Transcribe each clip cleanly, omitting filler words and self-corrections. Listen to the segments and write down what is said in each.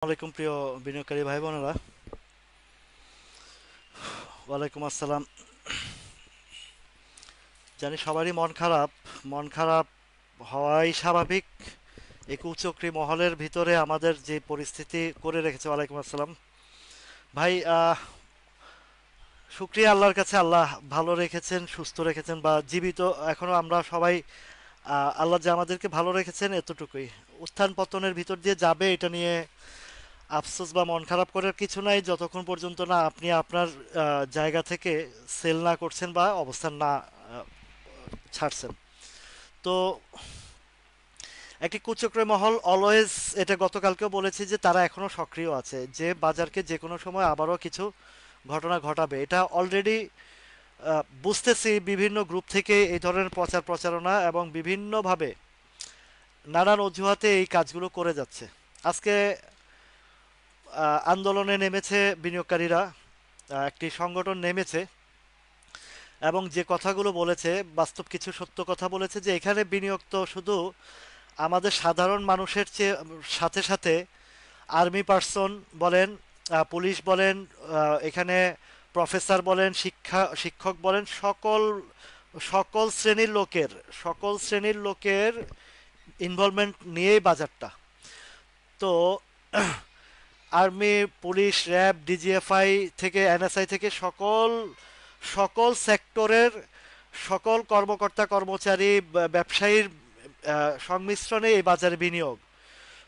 ওয়ালাইকুম প্রিয় বিনিয়োগকারী ভাই বোনেরা। ওয়ালাইকুম আসসালাম। জানি সবারই মন খারাপ। মন খারাপ হওয়াই স্বাভাবিক। এই কুচক্রী মহলের ভিতরে আমাদের যে পরিস্থিতি করে রেখেছে। ওয়ালাইকুম আসসালাম ভাই। শুক্রিয়া আল্লাহর কাছে, আল্লাহ ভালো রেখেছেন, সুস্থ রেখেছেন বা জীবিত এখনো আমরা সবাই। আল্লাহ যে আমাদেরকে ভালো রেখেছেন এতটুকুই। উত্থান পতনের ভিতর দিয়ে যাবে এটা নিয়ে আফসোস বা মন খারাপ করার কিছু নাই, যতক্ষণ পর্যন্ত না আপনি আপনার জায়গা থেকে সেল না করছেন বা অবস্থান না ছাড়ছেন। তো একটি কুচক্রী মহল অলওয়েজ, এটা গতকালকেও বলেছি, যে তারা এখনো সক্রিয় আছে, যে বাজারকে যে কোনো সময় আবারও কিছু ঘটনা ঘটাবে। এটা অলরেডি বুঝতেছি। বিভিন্ন গ্রুপ থেকে এই ধরনের প্রচার প্রচারণা এবং বিভিন্নভাবে নানান অজুহাতে এই কাজগুলো করে যাচ্ছে। আজকে আন্দোলনে নেমেছে বিনিয়োগকারীরা। একটি সংগঠন নেমেছে এবং যে কথাগুলো বলেছে বাস্তব কিছু সত্য কথা বলেছে, যে এখানে বিনিয়োগ তো শুধু আমাদের সাধারণ মানুষের চেয়ে সাথে সাথে আর্মি পার্সন বলেন, পুলিশ বলেন, এখানে প্রফেসর বলেন, শিক্ষক বলেন, সকল সকল শ্রেণীর লোকের সকল শ্রেণীর লোকের ইনভলভমেন্ট নিয়েই বাজারটা। তো আর্মি, পুলিশ, র্যাব, ডিজিএফআই থেকে এনএসআই থেকে সকল সকল সেক্টরের সকল কর্মকর্তা কর্মচারী ব্যবসায়ীর সংমিশ্রণে এই বাজারে বিনিয়োগ।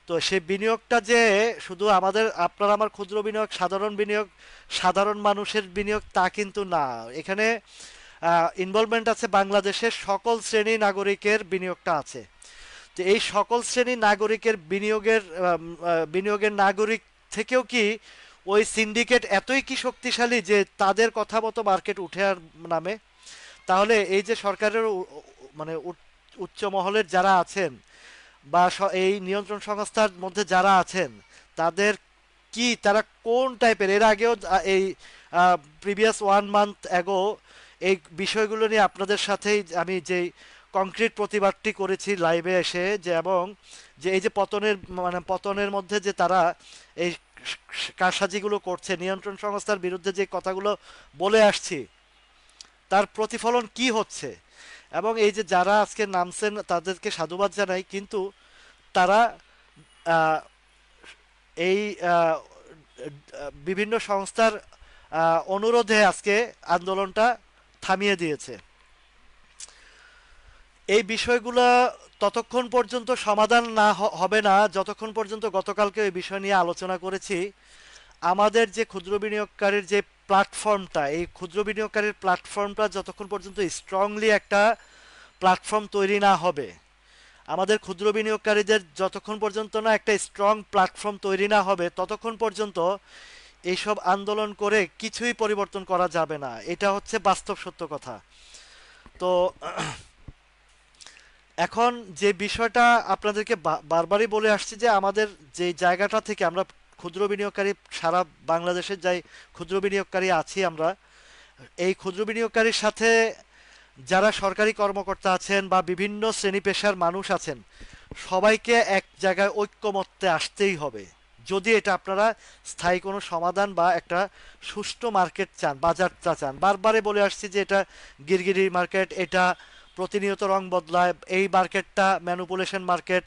তো সেই বিনিয়োগটা যে শুধু আমাদের আপনার আমার ক্ষুদ্র বিনিয়োগ, সাধারণ বিনিয়োগ, সাধারণ মানুষের বিনিয়োগ তা কিন্তু না। এখানে ইনভলভমেন্ট আছে বাংলাদেশের সকল শ্রেণী নাগরিকের বিনিয়োগটা আছে। তো এই সকল শ্রেণী নাগরিকের বিনিয়োগের নাগরিক থেকেও কি ওই সিন্ডিকেট এতই কি শক্তিশালী যে তাদের কথা মতো মার্কেট উঠে আর নামে? তাহলে এই যে সরকারের মানে উচ্চ মহলের যারা আছেন বা এই নিয়ন্ত্রণ সংস্থার মধ্যে যারা আছেন, তাদের কি, তারা কোন টাইপের? এর আগেও এই প্রিভিয়াস 1 মান্থ অ্যাগো এই বিষয়গুলো নিয়ে আপনাদের সাথেই আমি যেই কংক্রিট প্রতিবাদটি করেছি লাইভে এসে, যে এবং যে এই যে পতনের মধ্যে যে তারা এই কারসাজিগুলো করছে, নিয়ন্ত্রণ সংস্থার বিরুদ্ধে যে কথাগুলো বলে আসছি, তার প্রতিফলন কি হচ্ছে। এবং এই যে যারা আজকে নামছেন তাদেরকে সাধুবাদ জানাই, কিন্তু তারা আহ, এই আহ, বিভিন্ন সংস্থার অনুরোধে আজকে আন্দোলনটা থামিয়ে দিয়েছে। এই বিষয়গুলো ততক্ষণ পর্যন্ত সমাধান না হবে না যতক্ষণ পর্যন্ত, গতকালকে এই বিষয় নিয়ে আলোচনা করেছি, আমাদের যে ক্ষুদ্র বিনিয়োগকারীর যে প্ল্যাটফর্মটা, এই ক্ষুদ্র বিনিয়োগকারীর প্ল্যাটফর্মটা যতক্ষণ পর্যন্ত স্ট্রংলি একটা প্ল্যাটফর্ম তৈরি না হবে, আমাদের ক্ষুদ্র বিনিয়োগকারীদের যতক্ষণ পর্যন্ত না একটা স্ট্রং প্ল্যাটফর্ম তৈরি না হবে, ততক্ষণ পর্যন্ত এইসব আন্দোলন করে কিছুই পরিবর্তন করা যাবে না। এটা হচ্ছে বাস্তব সত্য কথা। তো এখন যে বিষয়টা আপনাদেরকে বারবারই বলে আসছি, যে আমাদের যে জায়গাটা থেকে আমরা ক্ষুদ্র বিনিয়োগকারী, সারা বাংলাদেশের যাই ক্ষুদ্র বিনিয়োগকারী আছি আমরা, এই ক্ষুদ্র বিনিয়োগকারীর সাথে যারা সরকারি কর্মকর্তা আছেন বা বিভিন্ন শ্রেণী পেশার মানুষ আছেন, সবাইকে এক জায়গায় ঐক্যমত্যে আসতেই হবে। যদি এটা আপনারা স্থায়ী কোনো সমাধান বা একটা সুষ্ঠু মার্কেট চান, বাজারটা চান। বারবারে বলে আসছি যে এটা গিরগিরি মার্কেট, এটা প্রতিনিয়ত রং বদলায়, এই মার্কেটটা ম্যানুপুলেশন মার্কেট,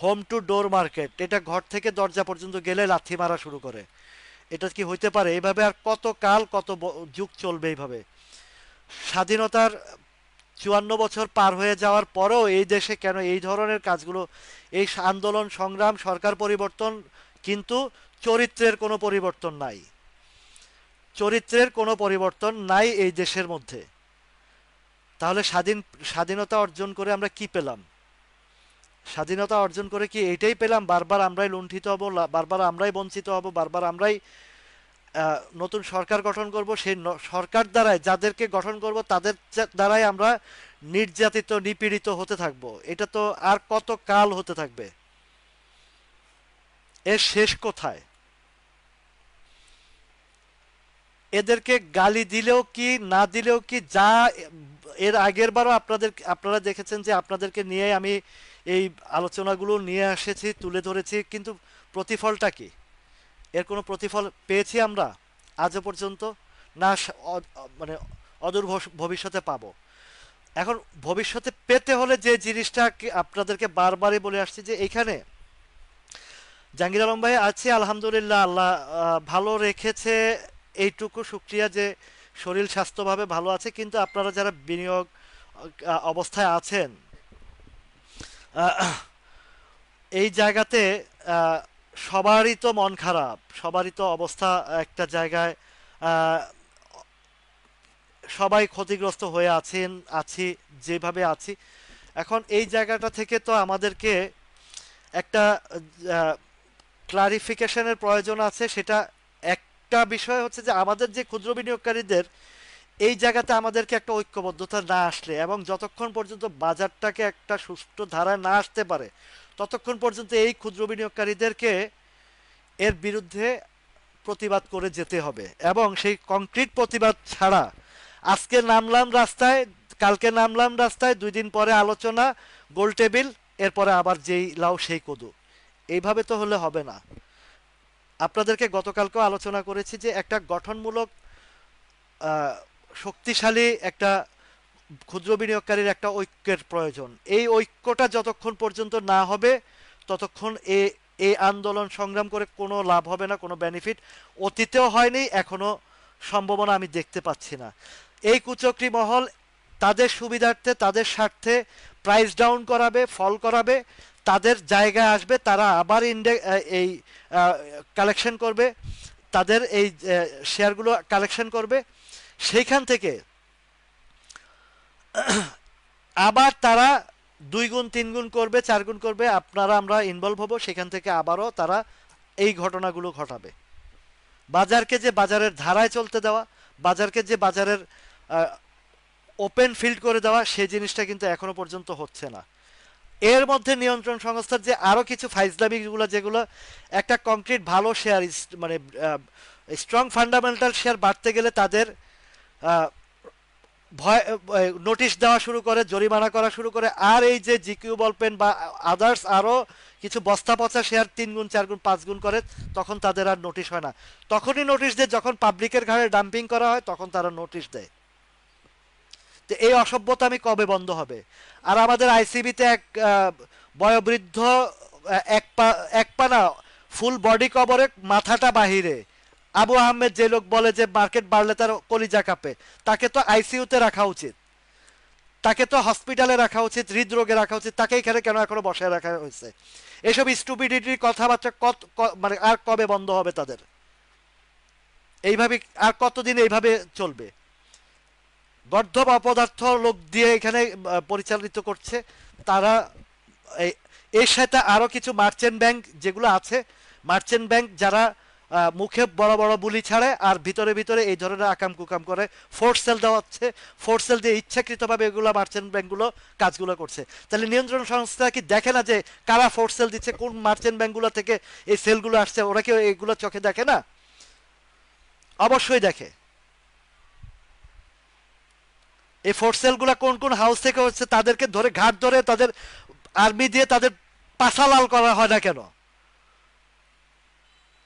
হোম টু ডোর মার্কেট, এটা ঘর থেকে দরজা পর্যন্ত গেলে লাথি মারা শুরু করে। এটা কি হইতে পারে? এইভাবে আর কত কাল, কত যুগ চলবে এইভাবে? স্বাধীনতার 54 বছর পার হয়ে যাওয়ার পরেও এই দেশে কেন এই ধরনের কাজগুলো? এই আন্দোলন সংগ্রাম, সরকার পরিবর্তন, কিন্তু চরিত্রের কোনো পরিবর্তন নাই। চরিত্রের কোনো পরিবর্তন নাই এই দেশের মধ্যে। তাহলে স্বাধীনতা অর্জন করে আমরা কি পেলাম? স্বাধীনতা অর্জন করে কি এইটাই পেলাম? বারবার আমরাই লুণ্ঠিত হব, বারবার আমরাই বঞ্চিত হব, বারবার আমরাই নতুন সরকার গঠন করব, সেই সরকার দ্বারাই যাদেরকে গঠন করব তাদের দ্বারাই আমরা নির্যাতিত, নিপীড়িত হতে থাকব। এটা তো আর কত কাল হতে থাকবে? এর শেষ কোথায়? এদেরকে গালি দিলেও কি, না দিলেও কি, যা এর আগের বারও আপনারা দেখেছেন যে আপনাদেরকে নিয়ে আমি এই আলোচনাগুলো নিয়ে এসেছি, তুলে ধরেছি, কিন্তু প্রতিফলটা কি? এর কোনো প্রতিফল পেয়েছি আমরা আজও পর্যন্ত? না মানে অদূর ভবিষ্যতে পাবো। এখন ভবিষ্যতে পেতে হলে যে জিনিসটা আপনাদেরকে বারবারই বলে আসছি যে এইখানে জাহাঙ্গীর আলম ভাই আছে আলহামদুলিল্লাহ, আল্লাহ ভালো রেখেছে, এইটুকু শুক্রিয়া যে শরীর স্বাস্থ্যভাবে ভালো আছে। কিন্তু আপনারা যারা বিনিয়োগ অবস্থায় আছেন, আহ, এই জায়গাতে আহ, সবারই তো মন খারাপ, সবারই তো অবস্থা একটা জায়গায়, আহ, সবাই ক্ষতিগ্রস্ত হয়ে আছি যেভাবে আছি। এখন এই জায়গাটা থেকে তো আমাদেরকে একটা ক্লারিফিকেশনের প্রয়োজন আছে। সেটা একটা বিষয় হচ্ছে যে আমাদের যে ক্ষুদ্র বিনিয়োগকারীদের এই জায়গাতে আমাদেরকে একটা ঐক্যবদ্ধতা না আসলে, এবং যতক্ষণ পর্যন্ত বাজারটাকে একটা সুষ্ঠু ধারায় না আসতে পারে, ততক্ষণ পর্যন্ত এই ক্ষুদ্র বিনিয়োগকারীদেরকে এর বিরুদ্ধে প্রতিবাদ করে যেতে হবে। এবং সেই কংক্রিট প্রতিবাদ ছাড়া আজকে নামলাম রাস্তায়, কালকে নামলাম রাস্তায়, 2 দিন পরে আলোচনা, গোল টেবিল, এরপরে আবার যেই লাউ সেই কদু, এইভাবে তো হলে হবে না। আপনাদেরকে গতকালকেও আলোচনা করেছি যে একটা গঠনমূলক আহ, শক্তিশালী একটা ক্ষুদ্র বিনিয়োগকারীর একটা ঐক্যের প্রয়োজন। এই ঐক্যটা যতক্ষণ পর্যন্ত না হবে ততক্ষণ এই আন্দোলন সংগ্রাম করে কোনো লাভ হবে না, কোনো বেনিফিট অতীতেও হয়নি, এখনো সম্ভাবনা আমি দেখতে পাচ্ছি না। এই কুচক্রী মহল তাদের সুবিধার্থে, তাদের স্বার্থে প্রাইস ডাউন করাবে, ফল করাবে, তাদের জায়গায় আসবে, তারা আবার এই কালেকশন করবে, তাদের এই শেয়ারগুলো কালেকশন করবে, সেইখান থেকে আবার তারা 2 গুণ 3 গুণ করবে, 4 গুণ করবে, আপনারা আমরা ইনভলভ হব, সেখান থেকে আবারও তারা এই ঘটনাগুলো ঘটাবে। বাজারকে যে বাজারের ধারায় চলতে দেওয়া, বাজারকে যে বাজারের ওপেন ফিল্ড করে দেওয়া, সেই জিনিসটা কিন্তু এখনো পর্যন্ত হচ্ছে না। এর মধ্যে নিয়ন্ত্রণ সংস্থার যে আরো কিছু ফাইজলামিগুলো, যেগুলো একটা কংক্রিট ভালো শেয়ার, মানে স্ট্রং ফান্ডামেন্টাল শেয়ার বাড়তে গেলে তাদের ভয় নোটিশ দেওয়া শুরু করে, জরিমানা করা শুরু করে। আর এই যে জিকিউ বলপেন বা আদার্স আরো কিছু বস্তা পচা শেয়ার 3 গুণ 4 গুণ 5 গুণ করে, তখন তাদের আর নোটিশ হয় না। তখনই নোটিশ দেয় যখন পাবলিকের ঘাড়ে ডাম্পিং করা হয়, তখন তারা নোটিশ দেয়। তো এই অসভ্যতা আমি কবে বন্ধ হবে? আর আমাদের আইসিবিতে এক বয়োবৃদ্ধ, এক পা না, ফুল বডি কভারে, মাথাটা বাহিরে, আবু আহমেদ, যে লোক বলে যে মার্কেট বাড়লে তার কলিজা কাঁপে, তাকে তো আইসিইউতে রাখা উচিত, তাকে তো হসপিটালে রাখা উচিত, হৃদরোগে রাখা উচিত, তাকে এখানে কেন এখনো বসায় রাখা হয়েছে? এসব স্টুপিডিটির কথাবার্তা মানে আর কবে বন্ধ হবে তাদের? এইভাবে আর কতদিন এইভাবে চলবে? গর্ধব অপদার্থ লোক দিয়ে এখানে পরিচালিত করছে তারা। এর সাথে আরো কিছু মার্চেন্ট ব্যাংক যেগুলো আছে, মার্চেন্ট ব্যাংক যারা মুখে বড় বড় বুলি ছাড়ে আর ভিতরে ভিতরে এই ধরনের আকাম কুকাম করে, ফোর্স সেল দেওয়া হচ্ছে, ফোর্স সেল দিয়ে ইচ্ছাকৃতভাবে এগুলো মার্চেন্ট ব্যাংকগুলো কাজগুলো করছে। তাহলে নিয়ন্ত্রণ সংস্থা কি দেখে না যে কারা ফোর্স সেল দিচ্ছে, কোন মার্চেন্ট ব্যাংকগুলো থেকে এই সেলগুলো আসছে? ওরা কি এগুলো চোখে দেখে না? অবশ্যই দেখে। এই ফোর্স সেলগুলো কোন কোন হাউস থেকে হচ্ছে তাদেরকে ধরে, ঘাট ধরে, তাদের আর্মি দিয়ে তাদের পাছা লাল করা হয় না কেন?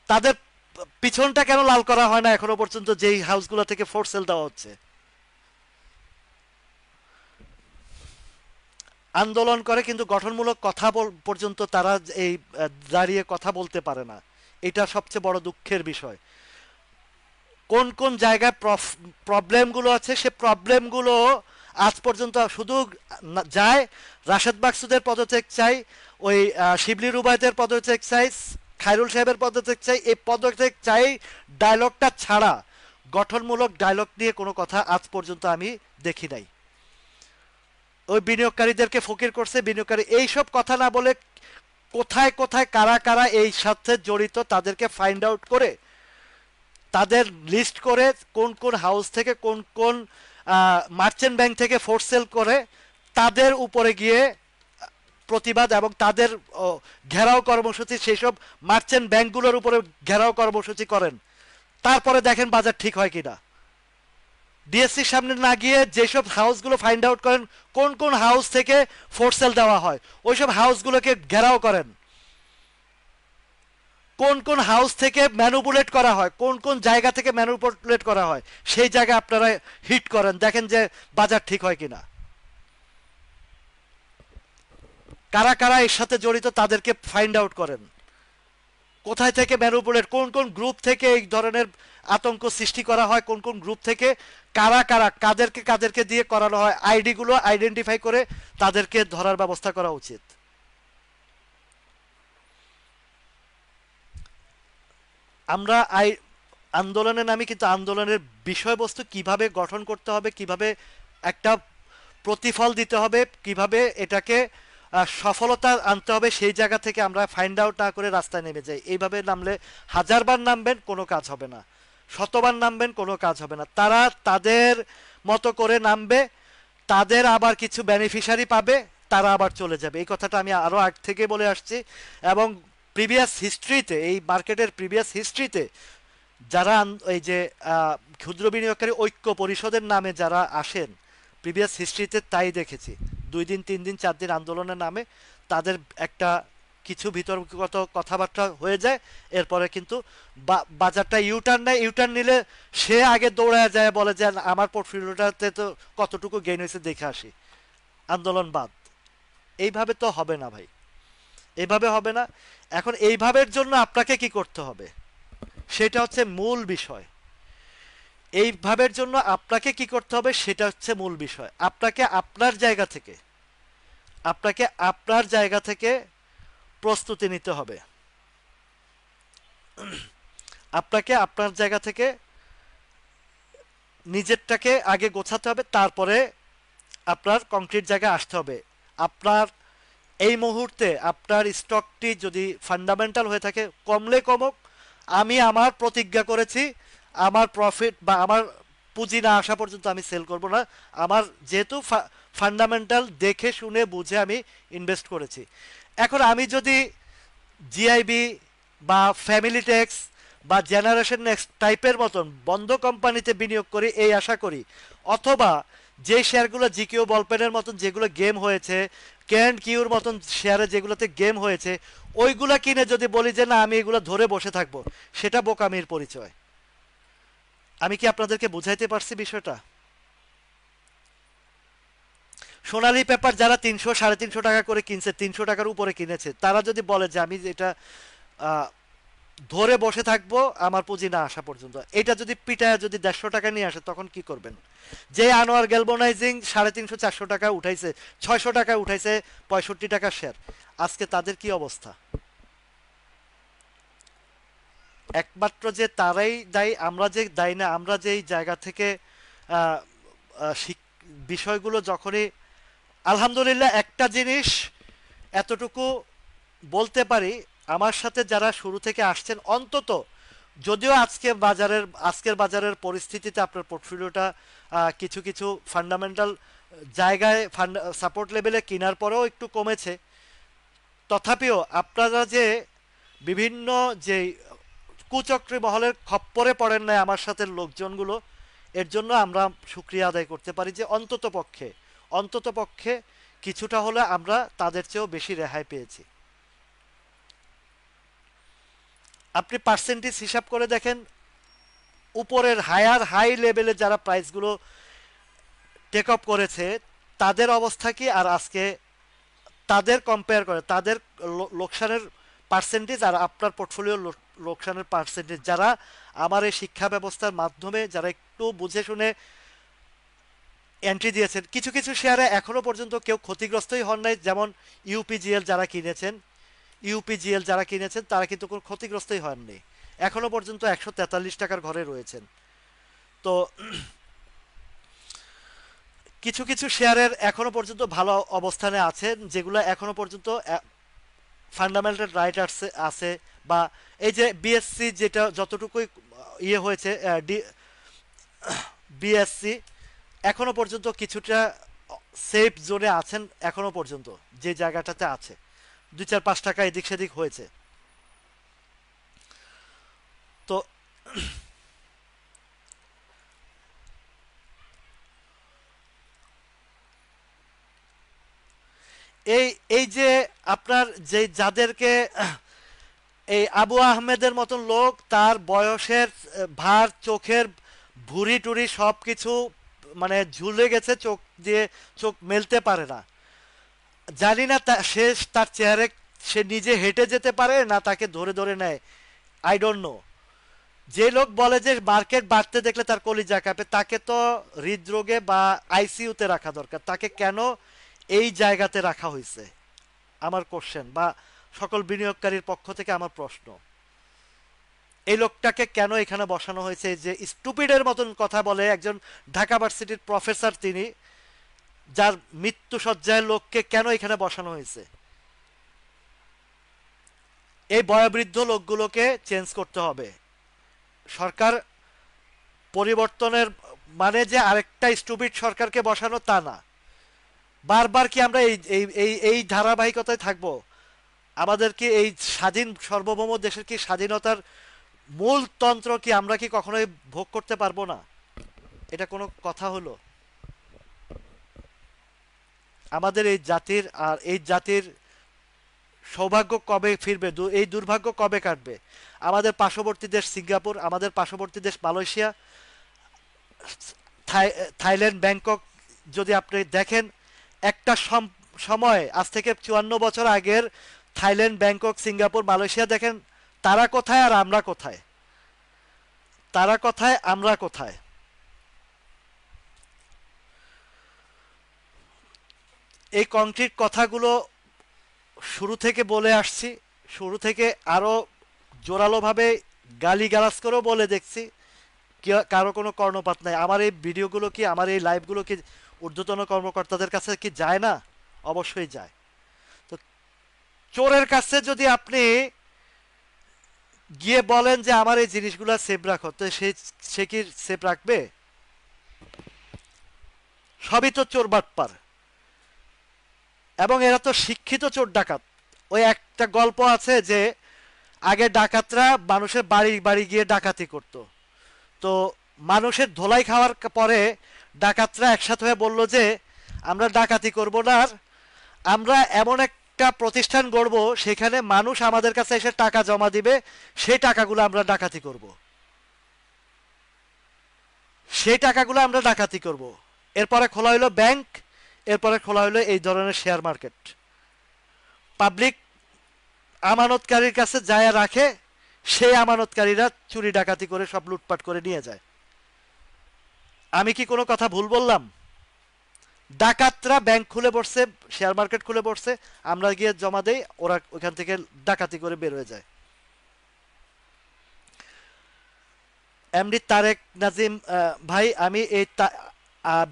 তাদের পিছনটা কেন লাল করা হয় না এখনো পর্যন্ত, যেই হাউসগুলো থেকে ফোর্স সেল দেওয়া হচ্ছে? আন্দোলন করে কিন্তু গঠনমূলক কথা পর্যন্ত তারা এই দাঁড়িয়ে কথা বলতে পারে না। এটা সবচেয়ে বড় দুঃখের বিষয়। কোন কোন জায়গায় প্রবলেমগুলো আছে, সে প্রবলেমগুলো আজ পর্যন্ত শুধু যায় রাশেদ মাকসুদের পদত্যাগ চাই, ওই শিবলি রুবায়তের পদত্যাগ চাই, খায়রুল সাহেবের পদত্যাগ চাই, এই পদত্যাগ চাই ডায়লগটা ছাড়া গঠনমূলক ডায়লগ নিয়ে কোনো কথা আজ পর্যন্ত আমি দেখি নাই। ওই বিনিয়োগকারীদেরকে ফকির করছে, বিনিয়োগকারী এইসব কথা না বলে কোথায় কোথায় কারা কারা এই সাথে জড়িত তাদেরকে ফাইন্ড আউট করে, তাদের লিস্ট করে, কোন কোন হাউস থেকে, কোন কোন মার্চেন্ট ব্যাংক থেকে ফোর্স সেল করে, তাদের উপরে গিয়ে প্রতিবাদ এবং তাদের ঘেরাও কর্মসূচি, সেই সব মার্চেন্ট ব্যাংকগুলোর উপরে ঘেরাও কর্মসূচি করেন। তারপরে দেখেন বাজার ঠিক হয় কিনা। ডিএসসির সামনে না গিয়ে যেসব হাউসগুলো ফাইন্ড আউট করেন কোন কোন হাউস থেকে ফোর্স সেল দেওয়া হয়, ওইসব হাউসগুলোকে ঘেরাও করেন। কোন কোন হাউস থেকে ম্যানুপুলেট করা হয়, কোন কোন জায়গা থেকে ম্যানুপুলেট করা হয়, সেই জায়গায় আপনারা হিট করেন, দেখেন যে বাজার ঠিক হয় কিনা। কারা কারা এর সাথে জড়িত তাদেরকে ফাইন্ড আউট করেন, কোথায় থেকে ম্যানুপুলেট, কোন কোন গ্রুপ থেকে এই ধরনের আতঙ্ক সৃষ্টি করা হয়, কোন কোন গ্রুপ থেকে কারা কারা কাদেরকে কাদেরকে দিয়ে করানো হয়, আইডি গুলো আইডেন্টিফাই করে তাদেরকে ধরার ব্যবস্থা করা উচিত। আমরা আন্দোলনের নামে কিন্তু আন্দোলনের বিষয়বস্তু কিভাবে গঠন করতে হবে, কিভাবে একটা প্রতিফল দিতে হবে, কিভাবে এটাকে সফলতা আনতে হবে, সেই জায়গা থেকে আমরা ফাইন্ড আউট না করে রাস্তায় নেমে যাই। এইভাবে নামলে হাজারবার নামবেন কোনো কাজ হবে না, শতবার নামবেন কোনো কাজ হবে না। তারা তাদের মতো করে নামবে, তাদের আবার কিছু বেনিফিশিয়ারি পাবে, তারা আবার চলে যাবে। এই কথাটা আমি আরও আগ থেকে বলে আসছি। এবং প্রিভিয়াস হিস্ট্রিতে, এই মার্কেটের প্রিভিয়াস হিস্ট্রিতে যারা এই যে ক্ষুদ্র বিনিয়োগকারী ঐক্য পরিষদের নামে যারা আসেন, প্রিভিয়াস হিস্ট্রিতে তাই দেখেছি। 2 দিন 3 দিন 4 দিন আন্দোলনের নামে তাদের একটা কিছু বিতর্কগত কথাবার্তা হয়ে যায়, এরপরে কিন্তু বাজারটা ইউটার্ন নেয়। ইউটার্ন নিলে সে আগে দৌড়ায় যায়, বলে যে আমার পোর্টফোলিওটাতে তো কতটুকু গেইন হয়েছে দেখে আসি, আন্দোলন বাদ। এইভাবে তো হবে না ভাই, এইভাবে হবে না। এখন এইভাবের জন্য আপনাকে কি করতে হবে সেটা হচ্ছে মূল বিষয়। এইভাবের জন্য আপনাকে কি করতে হবে সেটা হচ্ছে মূল বিষয়। আপনাকে আপনার জায়গা থেকে প্রস্তুতি নিতে হবে। আপনাকে আপনার জায়গা থেকে নিজেরটাকে আগে গোছাতে হবে, তারপরে আপনার কংক্রিট জায়গায় আসতে হবে। আপনার এই মুহূর্তে আপনার স্টকটি যদি ফান্ডামেন্টাল হয়ে থাকে, কমলে কমক, আমি আমার প্রতিজ্ঞা করেছি আমার প্রফিট বা আমার পুঁজি না আসা পর্যন্ত আমি সেল করব না। আমার যেহেতু ফান্ডামেন্টাল দেখে শুনে বুঝে আমি ইনভেস্ট করেছি। এখন আমি যদি জিআইবি বা ফ্যামিলি ট্যাক্স বা জেনারেশন নেক্সট টাইপের মতন বন্ধ কোম্পানিতে বিনিয়োগ করি এই আশা করি, অথবা যে শেয়ারগুলো জিকিউ বলপেনের মতন যেগুলো গেম হয়েছে, ক্যান্ড কিউর মতন শেয়ারে যেগুলোতে গেম হয়েছে, ওইগুলা কিনে যদি বলি যে না আমি এগুলো ধরে বসে থাকবো, সেটা বোকামির পরিচয়। আমি কি আপনাদেরকে বুঝাইতে পারছি বিষয়টা? সোনালী পেপার যারা 300 350 টাকা করে কিনছে, 300 টাকার উপরে কিনেছে, তারা যদি বলে যে আমি এটা ধরে বসে থাকবো আমার পুঁজি না আসা পর্যন্ত, এটা যদি পিটায় যদি 150 টাকা নিয়ে আসে, তখন কি করবেন? যে আনোয়ার গ্যালভানাইজিং 350 400 টাকা উঠাইছে, 600 টাকা উঠাইছে, 65 টাকা শেয়ার, আজকে তাদের কি অবস্থা? একমাত্র যে তারাই দায়ী, আমরা যে দায়ী না। আমরা যেই জায়গা থেকে আহ, আহ, বিষয়গুলো যখনই, আলহামদুলিল্লাহ একটা জিনিস এতটুকু বলতে পারি, আমার সাথে যারা শুরু থেকে আসছেন অন্তত, যদিও আজকের বাজারের পরিস্থিতিতে আপনার পোর্টফোলিওটা কিছু কিছু ফান্ডামেন্টাল জায়গায় সাপোর্ট লেভেলে কেনার পরেও একটু কমেছে, তথাপিও আপনারা যে বিভিন্ন যে কুচক্রী মহলের খপ্পরে পড়েন না আমার সাথে লোকজনগুলো, এর জন্য আমরা শুক্রিয়া আদায় করতে পারি যে অন্তত পক্ষে কিছুটা হলে আমরা তাদের চেয়েও বেশি রেহাই পেয়েছি। আপনি পার্সেন্টেজ হিসাব করে দেখেন, উপরের হাই লেভেলে যারা প্রাইসগুলো টেক আপ করেছে তাদের অবস্থা কি, আর আজকে তাদের কম্পেয়ার করে তাদের লোকসানের পার্সেন্টেজ আর আপনার পোর্টফোলিওর লোকসানের পার্সেন্টেজ, যারা আমার এই শিক্ষা ব্যবস্থার মাধ্যমে যারা একটু বুঝে শুনে এন্ট্রি দিয়েছেন, কিছু কিছু শেয়ারে এখনো পর্যন্ত কেউ ক্ষতিগ্রস্তই হন নাই। যেমন ইউপিজিএল যারা কিনেছেন তারা কিন্তু কোনো ক্ষতিগ্রস্তই হননি, এখনো পর্যন্ত 143 টাকার ঘরে রয়েছেন। তো কিছু কিছু শেয়ারের এখনো পর্যন্ত ভালো অবস্থানে আছেন, যেগুলো এখনো পর্যন্ত ফান্ডামেন্টাল রাইট আছে। বা এই যে বিএসসি যেটা যতটুকুই ইয়ে হয়েছে, বিএসসি এখনো পর্যন্ত কিছুটা সেফ জোনে আছেন, এখনো পর্যন্ত যে জায়গাটাতে আছে 2 4 5 টাকা এদিক সেদিক হয়েছে। তো এই এই যে আপনার যে যাদেরকে এই আবু আহমেদের মতন লোক তার বয়সের ভার, চোখের ভুঁড়ি টুরি সব কিছু মানে ঝুলে গেছে, চোখ দিয়ে চোখ মেলতে পারে না। জানি না সে তার চেহারে সে নিজে হেঁটে যেতে পারে না তাকে ধরে ধরে নেয়, আই ডোন্ট নো। যে লোক বলে যে মার্কেট বাড়তে দেখলে তার কলিজা কাঁপে, তাকে তো হৃদরোগে বা আইসিইউতে রাখা দরকার। তাকে কেন এই জায়গাতে রাখা হয়েছে আমার কোশ্চেন, বা সকল বিনিয়োগকারীর পক্ষ থেকে আমার প্রশ্ন, এই লোকটাকে কেন এখানে বসানো হয়েছে? যে স্টুপিডের মতন কথা বলে একজন ঢাকা ভার্সিটির প্রফেসর, তিনি যার মৃত্যু সজ্জায় লোককে কেন এখানে বসানো হয়েছে? এই বয়োবৃদ্ধ লোকগুলোকে চেঞ্জ করতে হবে। সরকার পরিবর্তনের মানে যে আরেকটা স্টুপিড সরকারকে বসানো তা না। বারবার কি আমরা এই এই এই এই ধারাবাহিকতায় থাকবো? আমাদের কি এই স্বাধীন সার্বভৌম দেশের কি স্বাধীনতার মূল তন্ত্র কি আমরা কি কখনোই ভোগ করতে পারবো না? এটা কোনো কথা হলো? আমাদের এই জাতির আর এই জাতির সৌভাগ্য কবে ফিরবে, এই দুর্ভাগ্য কবে কাটবে? আমাদের পার্শ্ববর্তী দেশ সিঙ্গাপুর, আমাদের পার্শ্ববর্তী দেশ মালয়েশিয়া, থাইল্যান্ড, ব্যাংকক, যদি আপনি দেখেন একটা সময় আজ থেকে 54 বছর আগের থাইল্যান্ড, ব্যাংকক, সিঙ্গাপুর, মালয়েশিয়া দেখেন, তারা কোথায় আর আমরা কোথায়? তারা কোথায়, আমরা কোথায়? এই কংক্রিট কথাগুলো শুরু থেকে বলে আসছি, শুরু থেকে আরো জোরালোভাবে গালিগালাজ করেও বলে দেখছি, কারো কোনো কর্ণপাত নাই। আমার এই ভিডিওগুলো কি, আমার এই লাইভগুলো কি ঊর্ধ্বতন কর্মকর্তাদের কাছে কি যায় না? অবশ্যই যায়। তো চোরের কাছে যদি আপনি গিয়ে বলেন যে আমার এই জিনিসগুলো সেভ রাখো, তো সে কি সেভ রাখবে? সবই তো চোর বাটপার, এবং এরা তো শিক্ষিত চোর ডাকাত। ওই একটা গল্প আছে যে আগে ডাকাতরা মানুষের বাড়ি বাড়ি গিয়ে ডাকাতি করত। তো মানুষের ধোলাই খাওয়ার পরে ডাকাতরা একসাথে হয়ে বলল যে আমরা ডাকাতি করব না, আর আমরা এমন একটা প্রতিষ্ঠান গড়ব সেখানে মানুষ আমাদের কাছে এসে টাকা জমা দিবে, সেই টাকাগুলো আমরা ডাকাতি করব, সেই টাকাগুলো আমরা ডাকাতি করব। এরপরে খোলা হলো ব্যাংক, এরপরে খোলা হলো এই ধরনের শেয়ার মার্কেট। পাবলিক আমানতকারীর কাছে যায় রাখে, সেই আমানতকারীরা চুরি ডাকাতি করে সব লুটপাট করে নিয়ে যায়। আমি কি কোনো কথা ভুল বললাম? ডাকাতরা ব্যাংক খুলে বসছে, শেয়ার মার্কেট খুলে বসছে, আমরা গিয়ে জমা দেই, ওরা ওখান থেকে ডাকাতি করে বের হয়ে যায়। এমডি তারেক নাজিম ভাই, আমি এই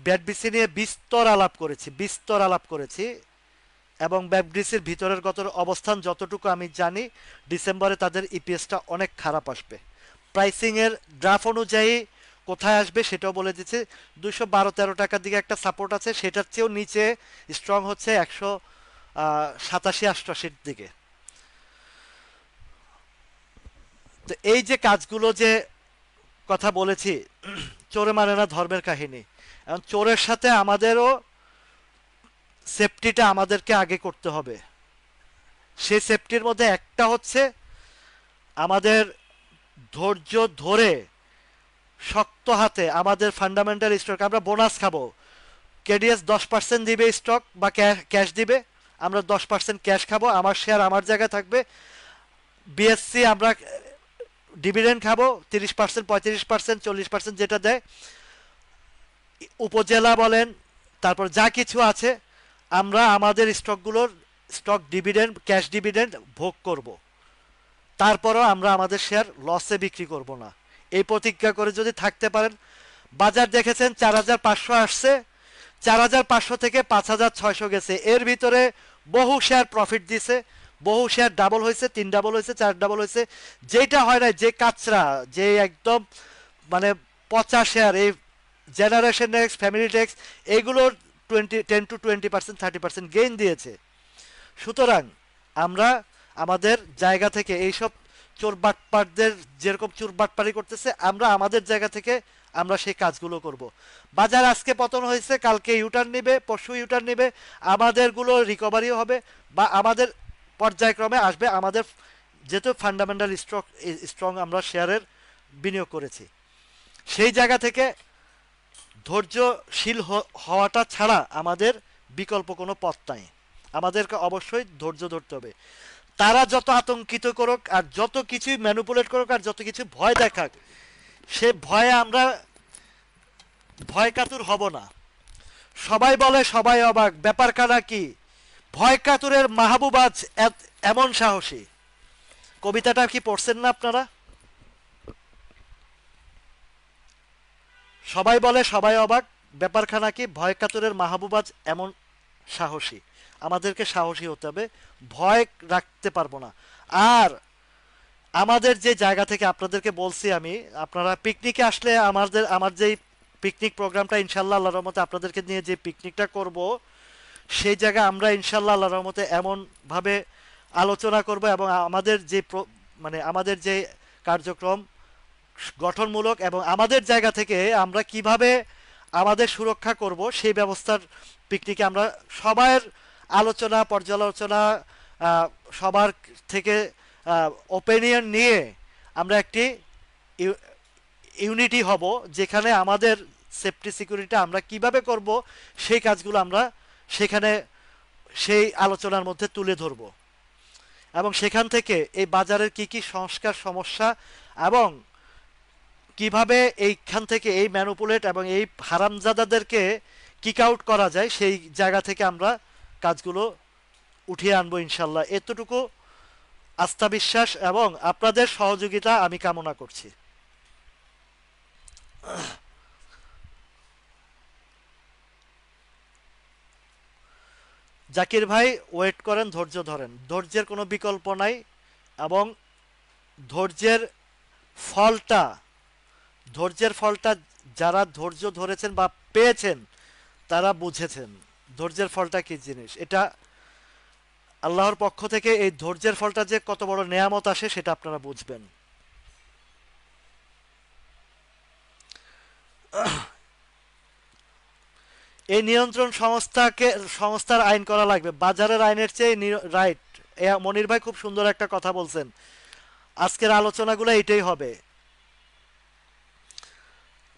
ব্যাডবিসি নিয়ে বিস্তর আলাপ করেছি, এবং ব্যাডবিসির ভিতরের গত অবস্থান যতটুকু আমি জানি, ডিসেম্বরে তাদের ইপিএসটা অনেক খারাপ আসবে। প্রাইসিং এর গ্রাফ অনুযায়ী কোথায় আসবে সেটাও বলে দিচ্ছে। 212-13 টাকার দিকে একটা সাপোর্ট আছে, সেটার চেয়েও নিচে স্ট্রং হচ্ছে 187-88-র দিকে। তো এই যে কাজগুলো যে কথা বলেছি, চোরে মানে না ধর্মের কাহিনী, এখন চোরের সাথে আমাদেরও সেফটিটা আমাদেরকে আগে করতে হবে। সেই সেফটির মধ্যে একটা হচ্ছে আমাদের ধৈর্য ধরে শক্ত হাতে আমাদের ফান্ডামেন্টাল স্টক, আমরা বোনাস খাবো। কেডিএস 10% দিবে স্টক বা ক্যাশ দিবে, আমরা 10% ক্যাশ খাবো, আমার শেয়ার আমার জায়গায় থাকবে। বিএসসি আমরা ডিভিডেন্ড খাবো 30%, 35%, 40% যেটা দেয়। উপজেলা বলেন, তারপর যা কিছু আছে, আমরা আমাদের স্টকগুলোর স্টক ডিভিডেন্ড, ক্যাশ ডিভিডেন্ড ভোগ করব। তারপরও আমরা আমাদের শেয়ার লসে বিক্রি করব না, এই প্রতিজ্ঞা করে যদি থাকতে পারেন। বাজার দেখেছেন 4500 আসছে, 4500 থেকে 5600 গেছে, এর ভিতরে বহু শেয়ার প্রফিট দিছে, বহু শেয়ার ডাবল হয়েছে, 3 ডাবল হয়েছে, 4 ডাবল হয়েছে। যেটা হয় না, যে কাচরা, যে একদম মানে পচা শেয়ার, এই জেনারেশন নেক্সট, ফ্যামিলি টেক্স, এইগুলোর 10-20%, 30% গেইন দিয়েছে। সুতরাং আমরা আমাদের জায়গা থেকে এইসব চোর বাটপারদের যেরকম চোর বাটপারি করতেছে, আমরা আমাদের জায়গা থেকে আমরা সেই কাজগুলো করব। বাজার আজকে পতন হয়েছে, কালকে ইউটার্ন নেবে, পরশু ইউটার্ন নেবে, আমাদেরগুলো রিকভারিও হবে, বা আমাদের পর্যায়ক্রমে আসবে, আমাদের যেহেতু ফান্ডামেন্টাল স্ট্রং আমরা শেয়ারের বিনিয়োগ করেছি, সেই জায়গা থেকে ধৈর্যশীল হওয়াটা ছাড়া আমাদের বিকল্প কোনো পথ নাই। আমাদেরকে অবশ্যই ধৈর্য ধরতে হবে। তারা যত আতঙ্কিত করুক আর যত কিছু ম্যানুপুলেট করুক আর যত কিছু ভয় দেখাক, সে ভয়ে আমরা ভয় কাতুর হব না। সবাই বলে সবাই অবাক, ব্যাপার কানা কি, ভয় কাতুরের মাহবুবাজ এমন সাহসী। কবিতাটা কি পড়ছেন না আপনারা? সবাই বলে সবাই অবাক, ব্যাপারখানা কি, ভয় কাতুরের মাহবুবাজ এমন সাহসী। আমাদেরকে সাহসী হতে হবে, ভয় রাখতে পারবো না। আর আমাদের যে জায়গা থেকে আপনাদেরকে বলছি আমি, আপনারা পিকনিকে আসলে আমার যেই পিকনিক প্রোগ্রামটা ইনশাল্লাহ আল্লাহর রহমতে আপনাদেরকে নিয়ে যে পিকনিকটা করব, সেই জায়গায় আমরা ইনশাল্লাহ আল্লাহর রহমতে এমনভাবে আলোচনা করব এবং আমাদের যে মানে আমাদের যে কার্যক্রম গঠনমূলক এবং আমাদের জায়গা থেকে আমরা কিভাবে আমাদের সুরক্ষা করব সেই ব্যবস্থার পিকনিকে আমরা সবার আলোচনা পর্যালোচনা, সবার থেকে ওপিনিয়ন নিয়ে আমরা একটি ইউনিটি হব, যেখানে আমাদের সেফটি সিকিউরিটি আমরা কিভাবে করব সেই কাজগুলো আমরা সেখানে সেই আলোচনার মধ্যে তুলে ধরব। এবং সেখান থেকে এই বাজারের কি কি সংস্কার সমস্যা এবং কিভাবে এইখান থেকে এই ম্যানুপুলেট এবং এই হারামজাদাদেরকে কিক আউট করা যায় সেই জায়গা থেকে আমরা কাজগুলো উঠিয়ে আনবো ইনশাল্লাহ। এতটুকু আস্থা বিশ্বাস এবং আপনাদের সহযোগিতা আমি কামনা করছি। জাকির ভাই ওয়েট করেন, ধৈর্য ধরেন, ধৈর্যের কোনো বিকল্প নাই এবং ধৈর্যের ফলটা ধৈর্যের ফলটা যারা ধৈর্য ধরেছেন বা পেয়েছেন তারা বুঝেছেন ধৈর্যের ফলটা কি জিনিস। এটা আল্লাহর পক্ষ থেকে এই ধৈর্যের ফলটা যে কত বড় নেয়ামত আসে সেটা আপনারা বুঝবেন। এই নিয়ন্ত্রণ সংস্থার আইন করা লাগবে, বাজারের আইনের চেয়ে। রাইট, মনির ভাই খুব সুন্দর একটা কথা বলছেন। আজকের আলোচনাগুলো এটাই হবে,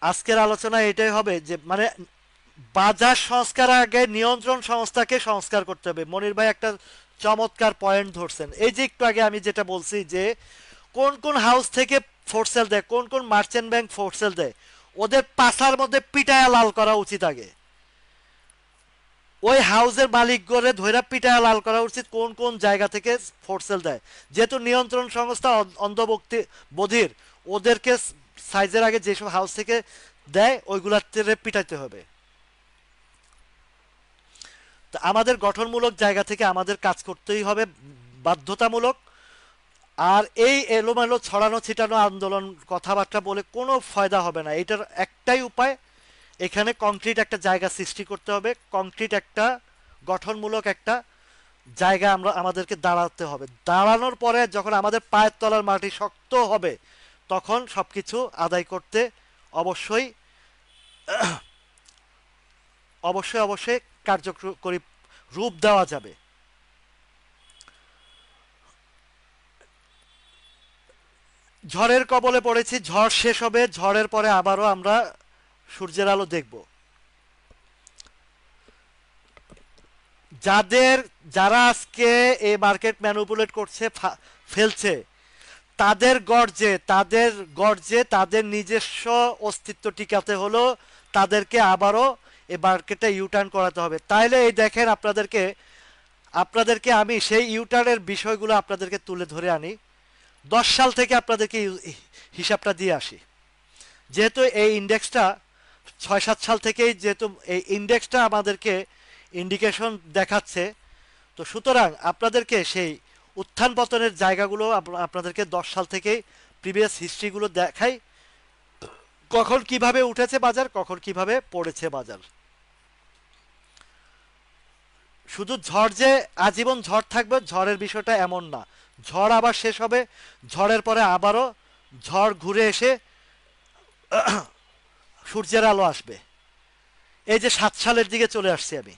আজকের আলোচনা এটাই হবে যে মানে বাজার সংস্কার আগে নিয়ন্ত্রণ সংস্থাকে সংস্কার করতে হবে। মনির ভাই একটা চমৎকার পয়েন্ট ধরছেন। এই যে একটু আগে আমি যেটা বলছি যে কোন কোন হাউস থেকে ফোরসেল দেয়, কোন কোন মার্চেন্ট ব্যাংক ফোরসেল দেয়, ওদের পাশার মধ্যে পিটায়া লাল করা উচিত আগে। ওই হাউসের মালিক করে ধৈরা পিটায়া লাল করা উচিত কোন কোন জায়গা থেকে ফোরসেল দেয়। যেহেতু নিয়ন্ত্রণ সংস্থা অন্ধভক্তি বধির, ওদেরকে সাইজের আগে যেসব হাউস থেকে দেয় ওইগুলার পিটাইতে হবে। তো আমাদের গঠনমূলক জায়গা থেকে আমাদের কাজ করতেই হবে, বাধ্যতামূলক। আর এই এলোমেলো ছড়ানো ছিটানো আন্দোলন কথাবার্তা বলে কোনো ফায়দা হবে না। এটার একটাই উপায়, এখানে কংক্রিট একটা জায়গা সৃষ্টি করতে হবে, কংক্রিট একটা গঠনমূলক একটা জায়গা আমাদেরকে দাঁড়াতে হবে। দাঁড়ানোর পরে যখন আমাদের পায়ের তলার মাটি শক্ত হবে তখন সবকিছু আদায় করতে অবশ্যই অবশ্যই অবশ্যই কার্যকরী রূপ দেওয়া যাবে। ঝড়ের কবলে পড়েছি, ঝড় শেষ হবে, ঝড়ের পরে আবারও আমরা সূর্যের আলো দেখব। যারা আজকে এই মার্কেট ম্যানুপুলেট করছে ফেলছে, তাদের নিজস্ব অস্তিত্ব টিকাতে হলো তাদেরকে আবারও এই মার্কেটে ইউটার্ন করাতে হবে। তাইলে এই দেখেন আপনাদেরকে আমি সেই ইউটার্নের বিষয়গুলো আপনাদেরকে তুলে ধরে আনি। 10 সাল থেকে আপনাদেরকে হিসাবটা দিয়ে আসি। যেহেতু এই ইন্ডেক্সটা 6-7 সাল থেকেই যেহেতু এই ইন্ডেক্সটা আমাদেরকে ইন্ডিকেশন দেখাচ্ছে, তো সুতরাং আপনাদেরকে সেই উত্থান পতনের জায়গাগুলো আপনাদেরকে 10 সাল থেকেই প্রিভিয়াস হিস্ট্রিগুলো দেখাই, কখন কিভাবে উঠেছে বাজার, কখন কিভাবে পড়েছে বাজার। শুধু ঝড় যে আজীবন ঝড় থাকবে ঝড়ের বিষয়টা এমন না, ঝড় আবার শেষ হবে, ঝড়ের পরে আবারও ঝড় ঘুরে এসে সূর্যের আলো আসবে। এই যে 7 সালের দিকে চলে আসছি আমি,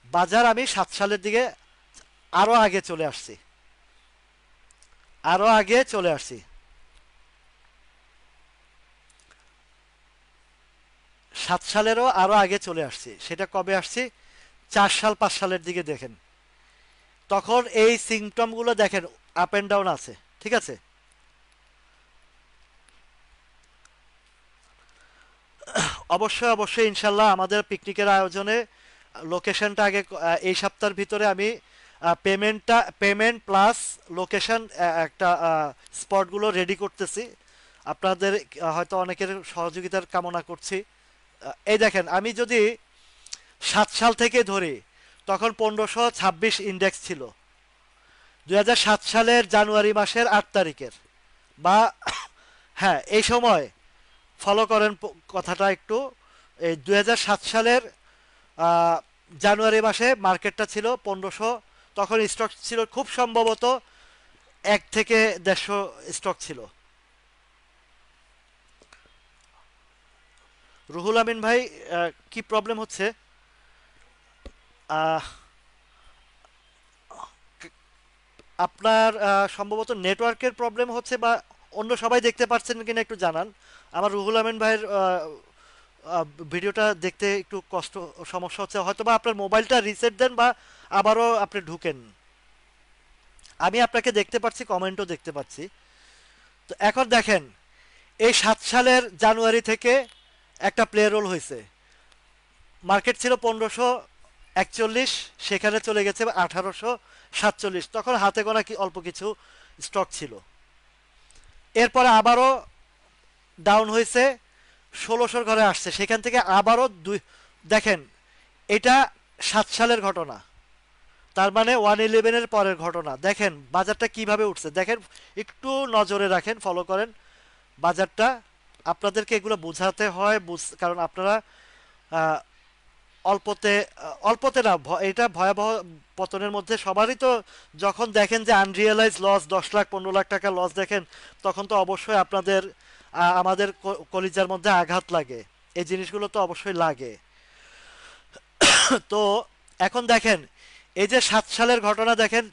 বাজার আমি 7 সালের দিকে আরো আগে চলে আসছি। আরো আগে চলে আসছি। 7 সালেরও আরো আগে চলে আসছি। সেটা কবে আসছি? 4 সাল 5 সালের দিকে দেখেন। তখন এই সিমটম গুলো দেখেন আপ এন্ড ডাউন আছে। ঠিক আছে। অবশ্যই অবশ্যই ইনশাল্লাহ আমাদের পিকনিকের আয়োজনে লোকেশনটা আগে এই সপ্তাহের ভিতরে আমি পেমেন্ট প্লাস লোকেশন একটা স্পটগুলো রেডি করতেছি। আপনাদের হয়তো অনেকের সহযোগিতার কামনা করছি। এই দেখেন আমি যদি 7 সাল থেকে ধরি তখন 1526 ইন্ডেক্স ছিল 2007 সালের জানুয়ারি মাসের 8 তারিখের, বা হ্যাঁ এই সময় ফলো করেন কথাটা একটু। এই 2007 সালের আহ, জানুয়ারি মাসে মার্কেটটা ছিল 1500, তখন স্টক ছিল খুব সম্ভবত 1 থেকে 150 স্টক ছিল। রুহুল আমিন ভাই, কি প্রবলেম হচ্ছে? আহ, আপনার সম্ভবত নেটওয়ার্কের প্রবলেম হচ্ছে, বা অন্য সবাই দেখতে পাচ্ছেন কিনা একটু জানান। আমার রুহুল আমিন ভাইয়ের ভিডিওটা দেখতে একটু কষ্ট সমস্যা হচ্ছে, হয়তো বা আপনার মোবাইলটা রিসেট দেন বা আবারও আপনি ঢুকেন। আমি আপনাকে দেখতে পাচ্ছি, কমেন্টও দেখতে পাচ্ছি। তো এখন দেখেন এই 7 সালের জানুয়ারি থেকে একটা প্লে রোল হয়েছে। মার্কেট ছিল 1541, সেখানে চলে গেছে 1847, তখন হাতে গোনা কি অল্প কিছু স্টক ছিল। এরপরে আবারও ডাউন হয়েছে, 1600 ঘরে আসছে, সেখান থেকে আবারও দেখেন এটা 7 সালের ঘটনা, তার মানে 111-এর পরের ঘটনা। দেখেন বাজারটা কিভাবে উঠছে, দেখেন একটু নজরে রাখেন, ফলো করেন বাজারটা। আপনাদেরকে এগুলো বোঝাতে হয়, কারণ আপনারা আহ, অল্পতে অল্পতে না, এটা ভয়াবহ পতনের মধ্যে সবারই তো, যখন দেখেন যে আনরিয়েলাইজ লস 10 লাখ 15 লাখ টাকা লস দেখেন, তখন তো অবশ্যই আপনাদের আমাদের কলিজার মধ্যে আঘাত লাগে। এই জিনিসগুলো তো অবশ্যই লাগে। তো এখন দেখেন এই যে 7 সালের ঘটনা দেখেন,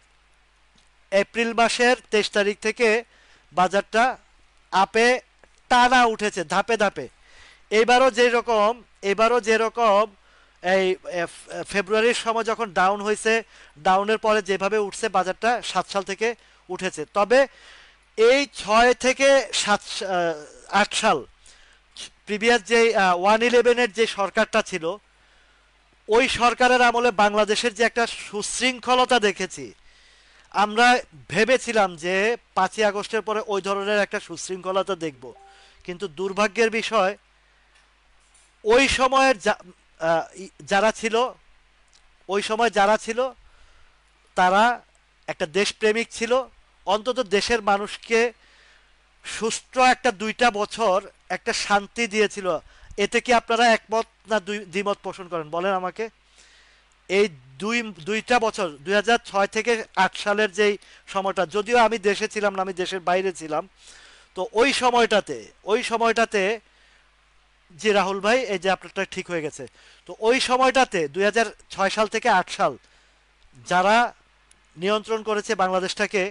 এপ্রিল মাসের 23 তারিখ থেকে বাজারটা আপে টানা উঠেছে ধাপে ধাপে। এবারও যেরকম এবারও যেরকম এই ফেব্রুয়ারির সময় যখন ডাউন হয়েছে, ডাউনের পরে যেভাবে উঠছে বাজারটা 7 সাল থেকে উঠেছে। তবে এই 6 থেকে 8 সাল প্রিভিয়াস যে 111-এর যে সরকারটা ছিল, ওই সরকারের আমলে বাংলাদেশের যে একটা সুশৃঙ্খলতা দেখেছি, আমরা ভেবেছিলাম যে 5ই আগস্টের পরে ওই ধরনের একটা সুশৃঙ্খলতা দেখব। কিন্তু দুর্ভাগ্যের বিষয়, ওই সময়ের যারা ছিল, ওই সময় যারা ছিল তারা একটা দেশপ্রেমিক ছিল, অন্তত দেশের মানুষকে সুষ্ঠু একটা 2টা বছর একটা শান্তি দিয়েছিল। এতে কি আপনারা একমত না দ্বিমত পোষণ করেন বলেন আমাকে? এই দুই 2টা বছর 2006 থেকে 8 সালের যেই সময়টা, যদিও আমি দেশে ছিলাম না, আমি দেশের বাইরে ছিলাম, তো ওই সময়টাতে জি রাহুল ভাই, এই যে আপনারটা ঠিক হয়ে গেছে। তো ওই সময়টাতে 2006 সাল থেকে 8 সাল যারা নিয়ন্ত্রণ করেছে বাংলাদেশটাকে,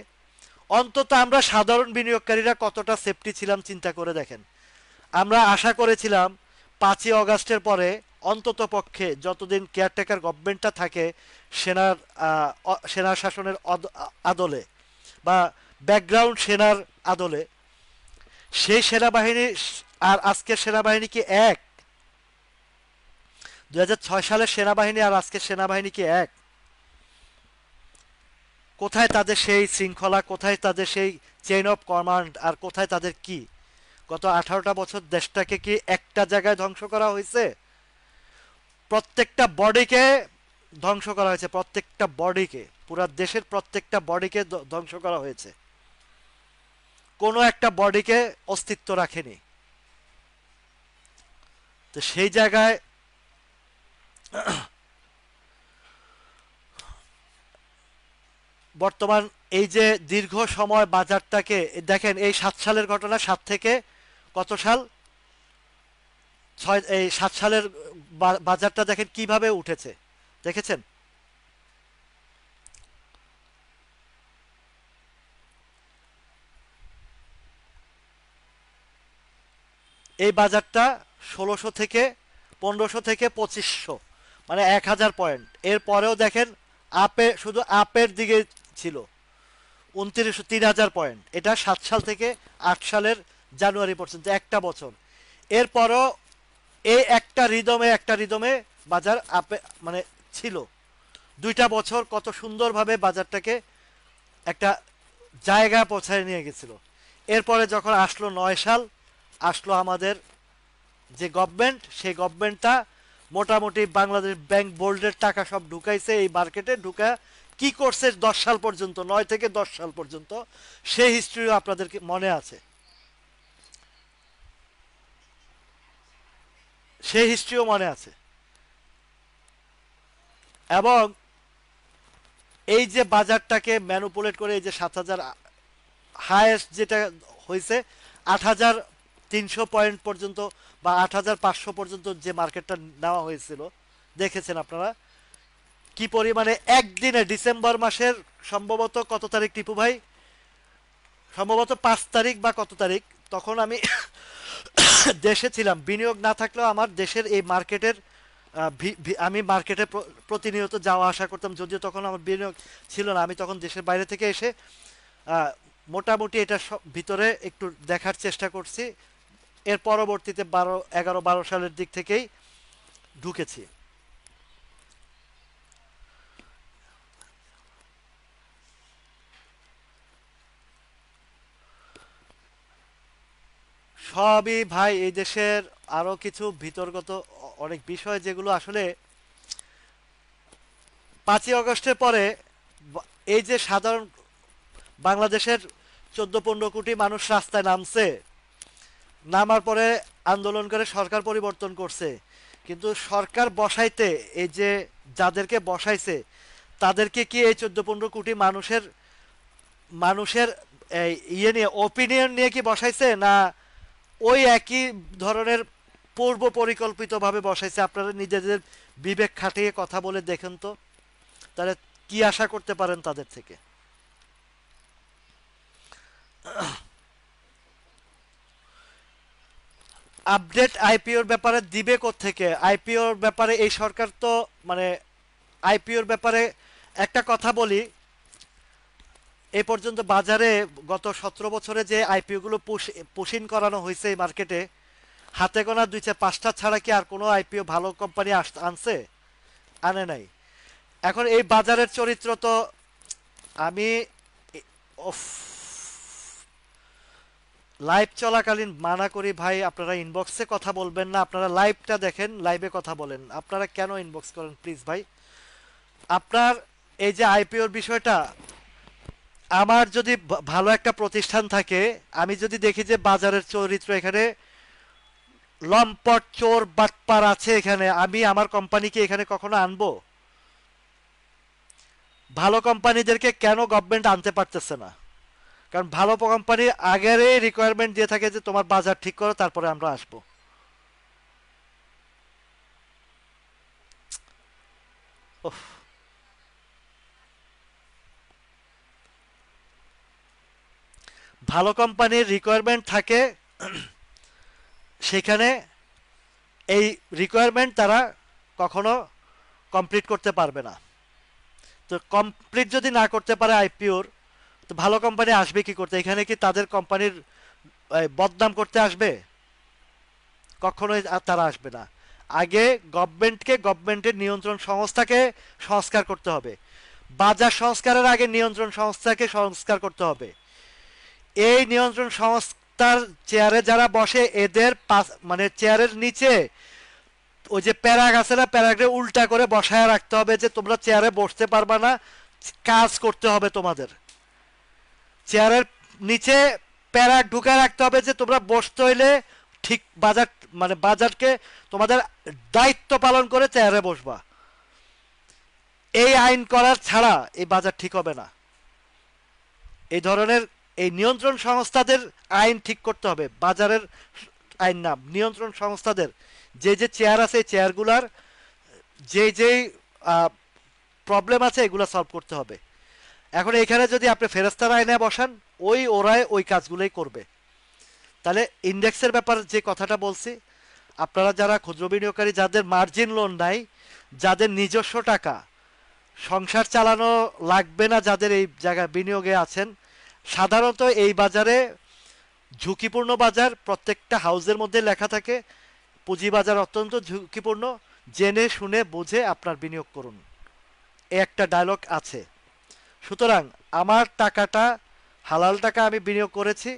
অন্তত আমরা সাধারণ বিনিয়োগকারীরা কতটা সেফটি ছিলাম চিন্তা করে দেখেন। আমরা আশা করেছিলাম 5ই আগস্টের পরে অন্তত পক্ষে যতদিন কেয়ারটেকার গভর্নমেন্টটা থাকে, সেনার সেনার শাসনের আদলে বা ব্যাকগ্রাউন্ড সেনার আদলে, সেই সেনাবাহিনী আর আজকের সেনাবাহিনী কি এক? 2006 সালের সেনাবাহিনী আর আজকের সেনাবাহিনী কি এক? কোথায় তাদের সেই শৃঙ্খলা, কোথায় তাদের সেই চেইন অফ কমান্ড, আর কোথায় তাদের কি? গত 18টা বছর দেশটাকে কি একটা জায়গায় ধ্বংস করা হয়েছে? প্রত্যেকটা বডিকে ধ্বংস করা হয়েছে, প্রত্যেকটা বডিকে, পুরো দেশের প্রত্যেকটা বডিকে ধ্বংস করা হয়েছে। কোনো একটা বডিকে অস্তিত্ব রাখেনি। তো সেই জায়গায় বর্তমান এই যে দীর্ঘ সময় বাজারটাকে দেখেন, এই 7 সালের ঘটনা, 7 থেকে কত সাল, এই 7 সালের বাজারটা দেখেন কিভাবে উঠেছে, দেখেছেন? এই বাজারটা 1600 থেকে 1500 থেকে 2500, মানে 1000 পয়েন্ট। এরপরেও দেখেন শুধু আপের দিকে ছিল 3000 পয়েন্ট। এটা 7 সাল থেকে 8 সালের জানুয়ারি পর্যন্ত একটা বছর। এরপরও এই একটা রিদমে বাজার আপে মানে ছিল। 2টা বছর কত সুন্দরভাবে বাজারটাকে একটা জায়গা পৌঁছায় নিয়ে গেছিল। এরপরে যখন আসলো 9 সাল, আসলো আমাদের যে গভর্নমেন্ট, সেই গভর্নমেন্টটা মোটামুটি বাংলাদেশ ব্যাংক বোর্ডের টাকা সব ঢুকাইছে এই মার্কেটে। ঢুকা কি করছে 10 সাল পর্যন্ত, 9 থেকে 10 সাল পর্যন্ত, সেই হিস্ট্রিও আপনাদের মনে আছে। সেই হিস্ট্রিও মনে আছে। এবং এই যে বাজারটাকে ম্যানুপুলেট করে এই যে 7,000 হায়েস্ট যেটা হয়েছে, 8,300 পয়েন্ট পর্যন্ত বা 8,500 পর্যন্ত যে মার্কেটটা নেওয়া হয়েছিল, দেখেছেন আপনারা কি পরিমাণে একদিনে ডিসেম্বর মাসের সম্ভবত কত তারিখ টিপু ভাই, সম্ভবত 5 তারিখ বা কত তারিখ, তখন আমি দেশে ছিলাম। বিনিয়োগ না থাকলেও আমার দেশের এই মার্কেটের আমি মার্কেটে প্রতিনিয়ত যাওয়া আসা করতাম, যদিও তখন আমার বিনিয়োগ ছিল না। আমি তখন দেশের বাইরে থেকে এসে মোটামুটি এটা ভিতরে একটু দেখার চেষ্টা করছি। এর পরবর্তীতে 11-12 সালের দিক থেকেই ঢুকেছি। সবই ভাই এই দেশের আরো কিছু ভিতরগত অনেক বিষয়, যেগুলো আসলে 5ই আগস্টের পরে এই যে সাধারণ বাংলাদেশের 14-15 কোটি মানুষ রাস্তায় নামছে, নামার পরে আন্দোলন করে সরকার পরিবর্তন করছে, কিন্তু সরকার বসাইতে এই যে যাদেরকে বসাইছে, তাদেরকে কি এই 14-15 কোটি মানুষের মানুষের ইয়ে নিয়ে, ওপিনিয়ন নিয়ে কি বসাইছে, না ওই একই ধরনের পূর্ব পরিকল্পিতভাবে বসাইছে? আপনারা নিজেদের বিবেক খাটিয়ে কথা বলে দেখেন তো, তাহলে কি আশা করতে পারেন তাদের থেকে? আপডেট আইপিওর ব্যাপারে দিবে কোত্থেকে? আইপিওর ব্যাপারে এই সরকার তো মানে আইপিওর ব্যাপারে একটা কথা বলি, এ পর্যন্ত বাজারে গত 17 বছরে যে আইপিও গুলো পুশিন করানো হয়েছে এই মার্কেটে, হাতে গোনা 2-4-5টা ছাড়া কি আর কোনো আইপিও ভালো কোম্পানি আনছে? আনে নাই। এখন এই বাজারের চরিত্র তো আমি উফ, লাইভ চলাকালীন মানা করি ভাই, আপনারা ইনবক্সে কথা বলবেন না, আপনারা লাইভটা দেখেন, লাইভে কথা বলেন। আপনারা কেন ইনবক্স করেন প্লিজ ভাই? আপনার এই যে আইপিওর বিষয়টা, আমার যদি ভালো একটা প্রতিষ্ঠান থাকে, আমি যদি দেখি যে বাজারের চরিত্র এখানে লম্পট চোর বাটপার আছে এখানে, আমি আমার কোম্পানিকে এখানে কখনো আনবো? ভালো কোম্পানিদেরকে কেন গভর্নমেন্ট আনতে পারতেছে না? কারণ ভালো কোম্পানি আগের রিকোয়ারমেন্ট দিয়ে থাকে যে তোমার বাজার ঠিক করো, তারপরে আমরা আসবো। উফ, ভালো কোম্পানির রিকোয়ারমেন্ট থাকে সেখানে, এই রিকোয়ারমেন্ট তারা কখনো কমপ্লিট করতে পারবে না। তো কমপ্লিট যদি না করতে পারে আইপিওর, তো ভালো কোম্পানি আসবে কি করতে? এখানে কি তাদের কোম্পানির বদনাম করতে আসবে? কখনোই তারা আসবে না। আগে গভর্নমেন্টের নিয়ন্ত্রণ সংস্থাকে সংস্কার করতে হবে। বাজার সংস্কারের আগে নিয়ন্ত্রণ সংস্থাকে সংস্কার করতে হবে। এই নিয়ন্ত্রণ সংস্থার চেয়ারে যারা বসে, এদের মানে চেয়ারের নিচে ওই যে প্যারাগ আছে না, প্যারাগরে উল্টা করে বসায় রাখতে হবে যে তোমরা চেয়ারে বসতে পারবা না, কাজ করতে হবে তোমাদের। চেয়ারের নিচে প্যারাগ ঢুকায় রাখতে হবে যে তোমরা বসতে হইলে ঠিক বাজার মানে বাজারকে তোমাদের দায়িত্ব পালন করে চেয়ারে বসবা। এই আইন করার ছাড়া এই বাজার ঠিক হবে না। এই ধরনের এই নিয়ন্ত্রণ সংস্থাদের আইন ঠিক করতে হবে, বাজারের আইন না, নিয়ন্ত্রণ সংস্থাদের যে যে চেয়ার আছে, চেয়ারগুলার যে যেই প্রবলেম আছে এগুলো সলভ করতে হবে। এখন এখানে যদি আপনি ফেরেস্তার আইনে বসান, ওরাই ওই কাজগুলোই করবে। তাহলে ইন্ডেক্সের ব্যাপার যে কথাটা বলছি, আপনারা যারা ক্ষুদ্র বিনিয়োগকারী, যাদের মার্জিন লোন নাই, যাদের নিজস্ব টাকা, সংসার চালানো লাগবে না, যাদের এই জায়গায় বিনিয়োগে আছেন, সাধারণত এই বাজারে ঝুঁকিপূর্ণ বাজার, প্রত্যেকটা হাউসের মধ্যে লেখা থাকে পুঁজিবাজার অত্যন্ত ঝুঁকিপূর্ণ, জেনে শুনে বুঝে আপনার বিনিয়োগ করুন, এই একটা ডায়লগ আছে। সুতরাং আমার টাকাটা হালাল টাকা, আমি বিনিয়োগ করেছি,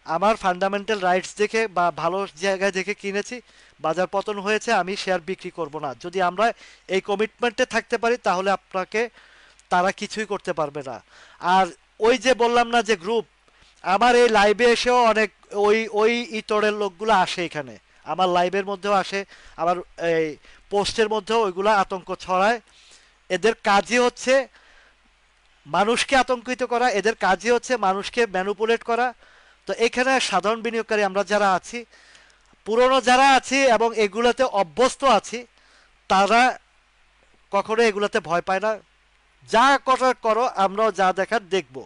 আমার ফান্ডামেন্টাল রাইটস দেখে বা ভালো জায়গায় দেখে কিনেছি, বাজার পতন হয়েছে, আমি শেয়ার বিক্রি করব না। যদি আমরা এই কমিটমেন্টে থাকতে পারি তাহলে আপনাকে তারা কিছুই করতে পারবে না। আর ওই যে বললাম না যে গ্রুপ, আমার এই লাইভে এসেও অনেক ওই ওই ইতরের লোকগুলো আসে এখানে, আমার লাইভের মধ্যেও আসে, আমার এই পোস্টের মধ্যেও ওইগুলো আতঙ্ক ছড়ায়। এদের কাজই হচ্ছে মানুষকে আতঙ্কিত করা, এদের কাজই হচ্ছে মানুষকে ম্যানুপুলেট করা। তো এখানে সাধারণ বিনিয়োগকারী আমরা যারা আছি, পুরনো যারা আছি এবং এগুলোতে অভ্যস্ত আছি, তারা কখনো এগুলোতে ভয় পায় না। যা করার করো, আমরাও যা দেখার দেখব।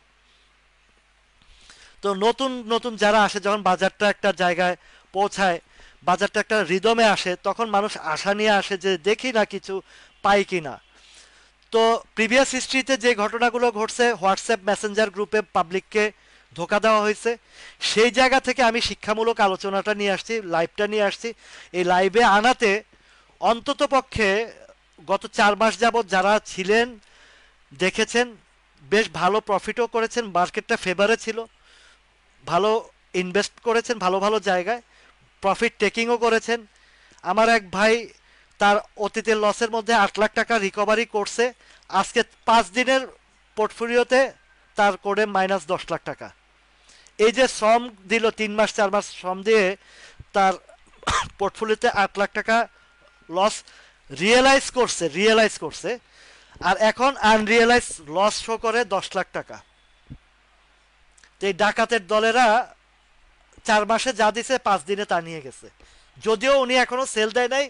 তো নতুন নতুন যারা আসে, যখন বাজারটা একটা জায়গায় পৌঁছায়, বাজারটা একটা রিদমে আসে, তখন মানুষ আশা নিয়ে আসে যে দেখি না কিছু পাই কি না। তো প্রিভিয়াস হিস্ট্রিতে যে ঘটনাগুলো ঘটছে, হোয়াটসঅ্যাপ মেসেঞ্জার গ্রুপে পাবলিককে ধোকা দেওয়া হয়েছে, সেই জায়গা থেকে আমি শিক্ষামূলক আলোচনাটা নিয়ে আসছি, লাইভটা নিয়ে আসছি। এই লাইভে আনাতে অন্তত পক্ষে গত 4 মাস যাবৎ যারা ছিলেন, দেখেছেন, বেশ ভালো প্রফিটও করেছেন, মার্কেটটা ফেভারে ছিল, ভালো ইনভেস্ট করেছেন, ভালো ভালো জায়গায় প্রফিট টেকিংও করেছেন। আমার এক ভাই তার অতীতের লসের মধ্যে 8 লাখ টাকা রিকভারি করছে, আজকে 5 দিনের পোর্টফোলিওতে তার করে -10 লাখ টাকা। এই যে শ্রম দিল, 3 মাস 4 মাস শ্রম দিয়ে তার পোর্টফোলিওতে 8 লাখ টাকা লস রিয়েলাইজ করছে, আর এখন আনরিয়েলাইজ লস শো করে 10 লাখ টাকা। তো এই ডাকাতের দলেরা 4 মাসে যা দিছে 5 দিনে তা নিয়ে গেছে। যদিও উনি এখনো সেল দেয় নাই,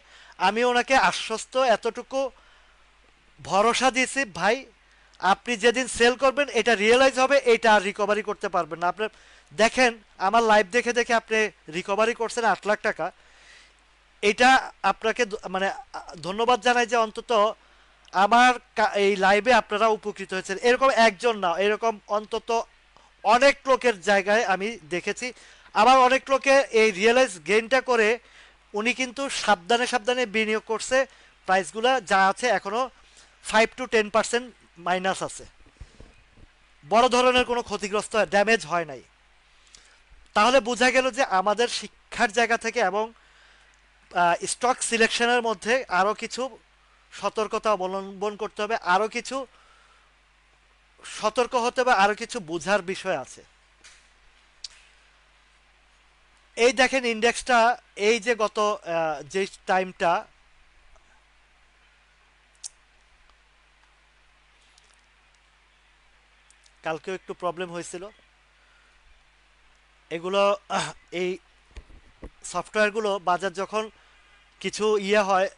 আমি ওনাকে আশ্বস্ত এতটুকু ভরসা দিয়েছি, ভাই আপনি যেদিন সেল করবেন এটা রিয়েলাইজ হবে, এটা আর রিকভারি করতে পারবেন না। আপনি দেখেন, আমার লাইভ দেখে দেখে আপনি রিকভারি করছেন 8 লাখ টাকা, এটা আপনাকে মানে ধন্যবাদ জানাই যে অন্তত আমার এই লাইভে আপনারা উপকৃত হয়েছেন। এরকম একজন না, এরকম অন্তত অনেক লোকের জায়গায় আমি দেখেছি। আবার অনেক লোকে এই রিয়েলাইজ গেইনটা করে উনি কিন্তু সাবধানে সাবধানে বিনিয়োগ করছে, প্রাইসগুলো যা আছে এখনো 5 to 10% মাইনাস আছে, বড় ধরনের কোনো ক্ষতিগ্রস্ত ড্যামেজ হয় নাই। তাহলে বোঝা গেল যে আমাদের শিক্ষার জায়গা থেকে এবং স্টক সিলেকশনের মধ্যে আরও কিছু সতর্কতা অবলম্বন করতে হবে, আরও কিছু সতর্ক হতে হবে, আরও কিছু বোঝার বিষয় আছে। এই দেখেন ইন্ডেক্সটা, এই যে গত যে টাইমটা, কালকেও একটু প্রবলেম হয়েছিল, এগুলো এই সফটওয়্যারগুলো বাজার যখন কিছু হয়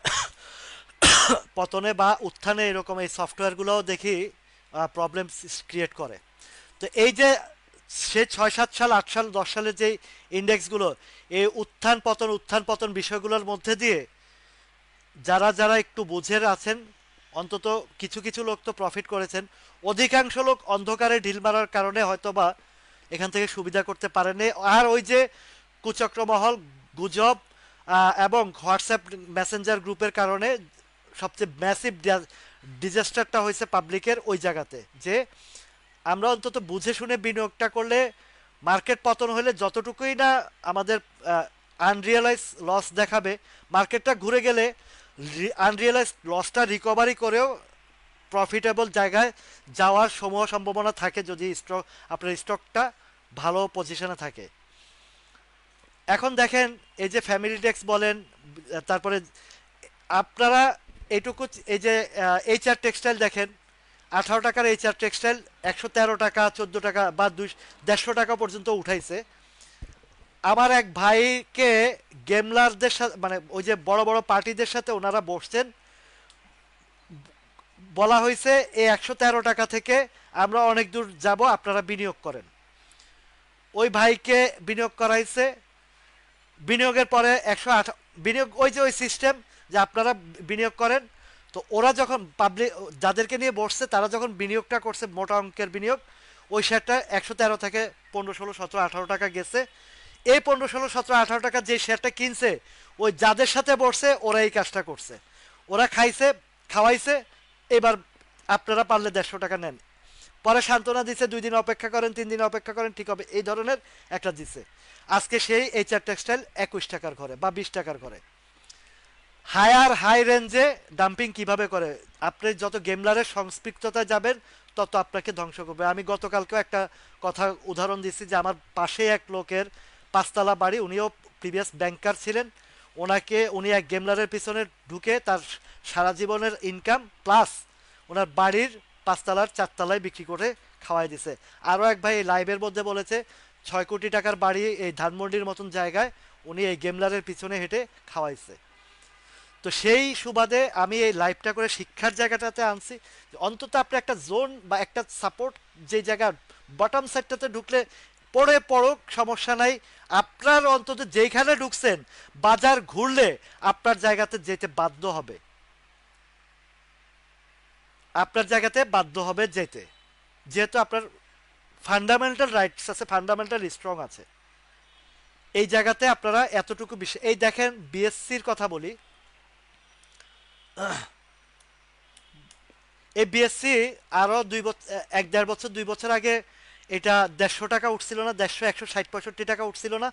পতনে বা উত্থানে, এরকম এই সফটওয়্যারগুলোও দেখি প্রবলেম ক্রিয়েট করে। তো এই যে সে 6 7 সাল 8 সাল 10 সালের যে ইন্ডেক্সগুলো, এই উত্থান পতন বিষয়গুলোর মধ্যে দিয়ে যারা যারা একটু বুঝের আছেন, অন্তত কিছু কিছু লোক তো প্রফিট করেছেন, অধিকাংশ লোক অন্ধকারে ঢিল মারার কারণে হয়তোবা এখান থেকে সুবিধা করতে পারেনি। আর ওই যে কুচক্রমহল, গুজব এবং হোয়াটসঅ্যাপ মেসেঞ্জার গ্রুপের কারণে সবচেয়ে ম্যাসিভ ডিজাস্টারটা হয়েছে পাবলিকের ওই জায়গাতে, যে আমরা অন্তত বুঝে শুনে বিনিয়োগটা করলে মার্কেট পতন হলে যতটুকুই না আমাদের আনরিয়েলাইজ লস দেখাবে, মার্কেটটা ঘুরে গেলে আনরিয়েলাইজ লসটা রিকভারি করেও প্রফিটেবল জায়গায় যাওয়ার সম্ভাবনা থাকে, যদি আপনার স্টকটা ভালো পজিশনে থাকে। এখন দেখেন, এই যে ফ্যামিলি ট্যাক্স বলেন, তারপরে আপনারা এইটুকু, এই যে HR টেক্সটাইল দেখেন, 18 টাকার HR টেক্সটাইল 113 টাকা 14 টাকা বা 150 টাকা পর্যন্ত উঠাইছে। আমার এক ভাইকে গেমলারদের সাথে, মানে ওই যে বড় বড় পার্টিদের সাথে ওনারা বসছেন, বলা হয়েছে এই 113 টাকা থেকে আমরা অনেক দূর যাব, আপনারা বিনিয়োগ করেন। ওই ভাইকে বিনিয়োগ করাইছে বিনিয়োগের পরে 108 বিনিয়োগ, ওই যে ওই সিস্টেম যে আপনারা বিনিয়োগ করেন, তো ওরা যখন পাবলিক যাদেরকে নিয়ে বসছে তারা যখন বিনিয়োগটা করছে মোটা অঙ্কের বিনিয়োগ, ওই শেয়ারটা 113 থেকে 15, 16, 17, 18 টাকা গেছে। এই 15, 16, 17, 18 টাকা যে শেয়ারটা কিনছে, ওই যাদের সাথে বসছে ওরা এই কাজটা করছে, ওরা খাইছে, খাওয়াইছে। এবার আপনারা পারলে 150 টাকা নেন, পরে সান্ত্বনা দিচ্ছে 2 দিন অপেক্ষা করেন, 3 দিন অপেক্ষা করেন, ঠিক হবে, এই ধরনের একটা দিচ্ছে। আজকে সেই এইচআর টেক্সটাইল 21 টাকার ঘরে বা 20 টাকার ঘরে। হায়ার হাই রেঞ্জে ডাম্পিং কিভাবে করে, আপনি যত গেমলারের সংস্পৃক্ততা যাবেন তত আপনাকে ধ্বংস করবে। আমি গতকালকেও একটা কথা উদাহরণ দিচ্ছি যে আমার পাশে এক লোকের 5 তলা বাড়ি, উনিও প্রিভিয়াস ব্যাংকার ছিলেন। উনি এক গেমলারের পিছনে ঢুকে তার সারা জীবনের ইনকাম প্লাস ওনার বাড়ির 5 তলার 4 তলায় বিক্রি করে খাওয়াই দিছে। আরও এক ভাই এই লাইভের মধ্যে বলেছে 6 কোটি টাকার বাড়ি এই ধানমন্ডির মতন জায়গায় উনি এই গেমলারের পিছনে হেঁটে খাওয়াইছে। তো সেই সুবাদে আমি এই লাইভটা করে শিক্ষার জায়গাটাতে আনছি, অন্তত আপনি একটা জোন বা একটা সাপোর্ট, যে জায়গা বটম সাইডটাতে ঢুকলে পড়ে পড়ুক, সমস্যা নাই। আপনার অন্তত যেইখানে ঢুকছেন বাজার ঘুরলে আপনার জায়গাতে যেতে বাধ্য হবে, আপনার জায়গাতে বাধ্য হবে যেতে, যেহেতু আপনার ফান্ডামেন্টাল রাইটস আছে, ফান্ডামেন্টাল স্ট্রং আছে। এই জায়গাতে আপনারা এতটুকু বিষয়, এই দেখেন বিএসসির কথা বলি, এই বিএসসি আরো 2 বছর, 1-1.5 বছর 2 বছর আগে এটা 150 টাকা উঠছিল না, 150, 160, 65 টাকা উঠছিল না।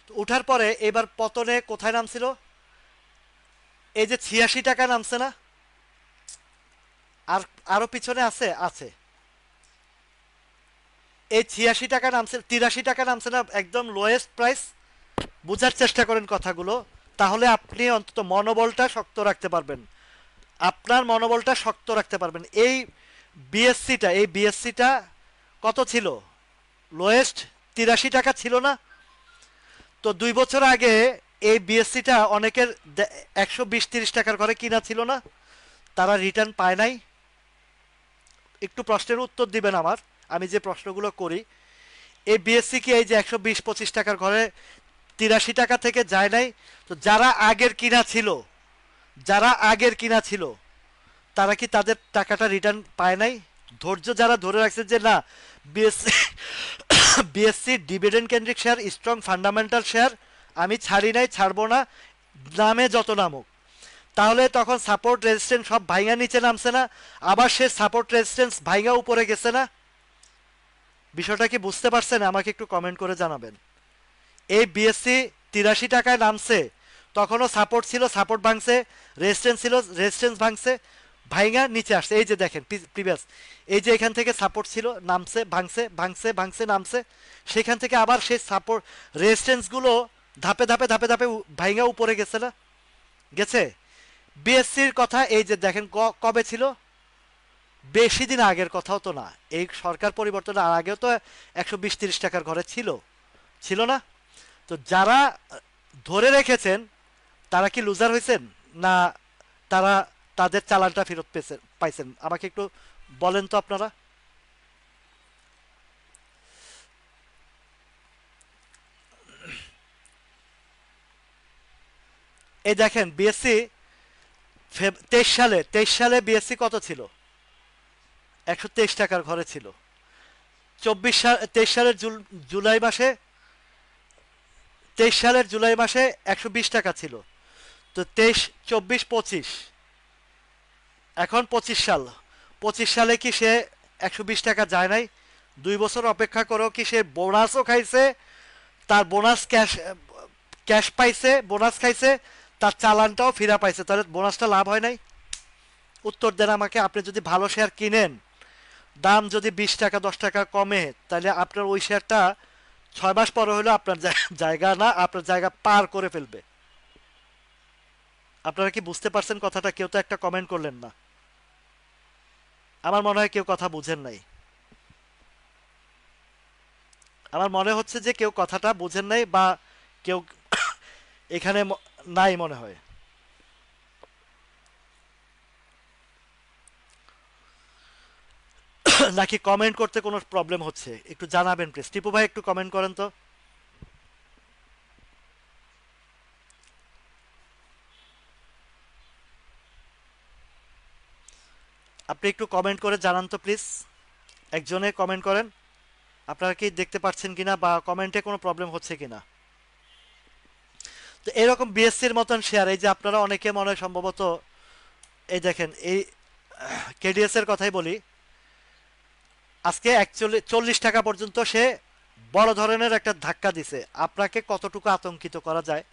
তো উঠার পরে এবার পতনে কোথায় নামছিল, এই যে 86 টাকা নামছে না, আর আরো পিছনে আছে আছে এই 86 টাকা নামছে, 83 টাকা নামছে না, একদম লোয়েস্ট প্রাইস। বোঝার চেষ্টা করেন কথাগুলো, তাহলে আপনি অন্তত মনোবলটা শক্ত রাখতে পারবেন, আপনার মনোবলটা শক্ত রাখতে পারবেন। এই বিএসসিটা কত ছিল, লোয়েস্ট 83 টাকা ছিল না? তো 2 বছর আগে এই বিএসসিটা অনেকের 120-30 টাকার ঘরে কিনা ছিল না, তারা রিটার্ন পায় নাই। একটু প্রশ্নের উত্তর দিবেন আমার, আমি যে প্রশ্নগুলো করি। এই বিএসসি কি এই যে 120-25 টাকার ঘরে 83 টাকা থেকে যায় নাই? তো যারা আগের কিনা ছিল, যারা আগের কিনা ছিল তারা কি তাদের টাকাটা রিটার্ন পায় নাই? ধৈর্য যারা ধরে রাখছে যে না, বিএসসি বিএসসি ডিভিডেন্ড কেন্দ্রিক শেয়ার, স্ট্রং ফান্ডামেন্টাল শেয়ার, আমি ছাড়ি নাই, ছাড়বো না, নামে যত নামুক, তাহলে তখন সাপোর্ট রেজিস্ট্যান্স সব ভাইঙা নিচে নামছে না, আবার সে সাপোর্ট রেজিস্ট্যান্স ভাইঙা উপরে গেছে না? বিষয়টা কি বুঝতে পারছেন? আমাকে একটু কমেন্ট করে জানাবেন। এই বিএসসি 83 টাকায় নামছে, তখনও সাপোর্ট ছিল, সাপোর্ট ভাঙছে, রেজিস্ট্যান্স ছিল, রেজিস্ট্যান্স ভাঙছে, ভাইঙা নিচে আসছে। এই যে দেখেন প্রিভিয়াস, এই যে এখান থেকে সাপোর্ট ছিল, নামছে, ভাঙছে, ভাঙছে, ভাঙছে, নামছে, সেখান থেকে আবার সেই সাপোর্ট রেজিস্ট্যান্সগুলো ধাপে ধাপে ধাপে ধাপে ভাইঙা উপরে গেছে না? গেছে। বিএসসির কথা এই যে দেখেন কবে ছিল, বেশি দিন আগের কথাও তো না, এই সরকার পরিবর্তনের আগেও তো 120-30 টাকার ঘরে ছিল, ছিল না? তো যারা ধরে রেখেছেন তারা কি লুজার হয়েছেন, না তারা তাদের চালানটা ফেরত পাইছেন? আমাকে একটু বলেন তো আপনারা। এই দেখেন বিএসসি 23 সালে বিএসসি কত ছিল, 123 টাকার ঘরে ছিল। 23 সালের জুলাই মাসে, 23 সালের জুলাই মাসে 120 টাকা ছিল। তো 23, 24, 25, এখন 25 সাল, 25 সালে কি সে 120 টাকা যায় নাই? 2 বছর অপেক্ষা করেও কি সে বোনাসও খাইছে, তার বোনাস ক্যাশ ক্যাশ পাইছে, বোনাস খাইছে, তার চালানটাও ফিরা পাইছে, তাহলে বোনাসটা লাভ হয় নাই? উত্তর দেন আমাকে। আপনি যদি ভালো শেয়ার কিনেন, দাম যদি 20 টাকা 10 টাকা কমে, তাহলে আপনার ওই শেয়ারটা 6 মাস পরে হলেও আপনার জায়গা না, আপনার জায়গা পার করে ফেলবে। আপনারা কি বুঝতে পারছেন কথাটা? কেউ তো একটা কমেন্ট করলেন না, আমার মনে হয় কেউ কথা বুঝেন নাই। আমার মনে হচ্ছে যে কেউ কথাটা বুঝেন নাই, বা কেউ এখানে নাই মনে হয়। নাকি কমেন্ট করতে কোনো প্রবলেম হচ্ছে? একটু জানাবেন প্লিজ। টিপু ভাই একটু কমেন্ট করেন তো। আপনি একটু কমেন্ট করে জানান তো প্লিজ, একজনে কমেন্ট করেন আপনারা কি দেখতে পাচ্ছেন কিনা বা কমেন্টে কোনো প্রবলেম হচ্ছে কিনা। তো এরকম বিএসসির মতন শেয়ার, এই যে আপনারা অনেকে মনে হয় সম্ভবত, এই দেখেন এই কেডিএস এর কথাই বলি, আজকে 41 টাকা পর্যন্ত সে বড় ধরনের একটা ধাক্কা দিছে, আপনাকে কতটুকু আতঙ্কিত করা যায়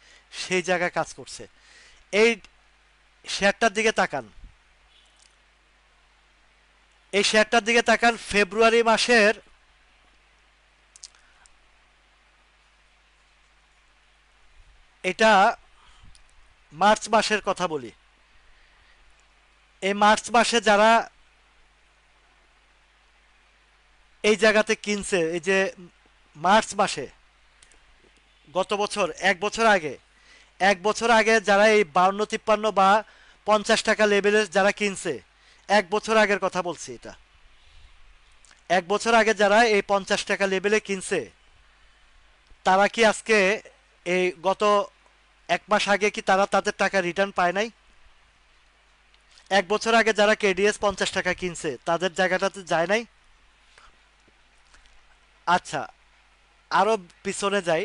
সেই জায়গায় কাজ করছে। এই শেয়ারটার দিকে তাকান, এই শেয়ারটার দিকে তাকান ফেব্রুয়ারি মাসের, এটা মার্চ মাসের কথা বলি, এই মার্চ মাসে যারা এই জায়গাতে কিনছে, এই যে মার্চ মাসে গত বছর, এক বছর আগে যারা এই 52-53 বা 50 টাকা লেভেলের যারা কিনছে, এক বছর আগের কথা বলছি এটা, এক বছর আগে যারা এই 50 টাকা লেভেলে কিনছে, তারা কি আজকে এই গত 1 মাস আগে কি তারা তাদের টাকা রিটার্ন পায় নাই? এক বছর আগে যারা কেডিএস 50 টাকা কিনছে তাদের জায়গাটাতে যায় নাই? আচ্ছা, আরো পিছনে যাই,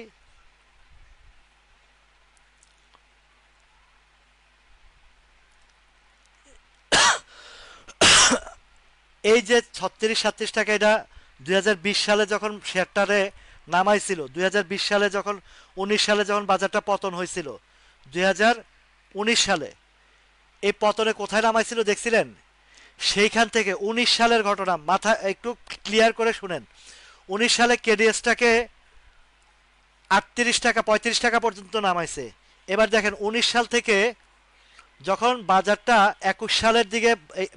এই যে 36-37 টাকা, এটা 2020 সালে যখন শেয়ারটারে নামাইছিল, 2020 সালে যখন, 19 সালে যখন বাজারটা পতন হয়েছিল, 2019 সালে এই পতনে কোথায় নামাইছিল দেখছিলেন? সেইখান থেকে 19 সালের ঘটনা মাথা একটু ক্লিয়ার করে শুনেন। 19 সালে কেডিএসটাকে 38 টাকা 35 টাকা পর্যন্ত নামাইছে। এবার দেখেন 19 সাল থেকে যখন বাজারটা 21 সালের দিকে,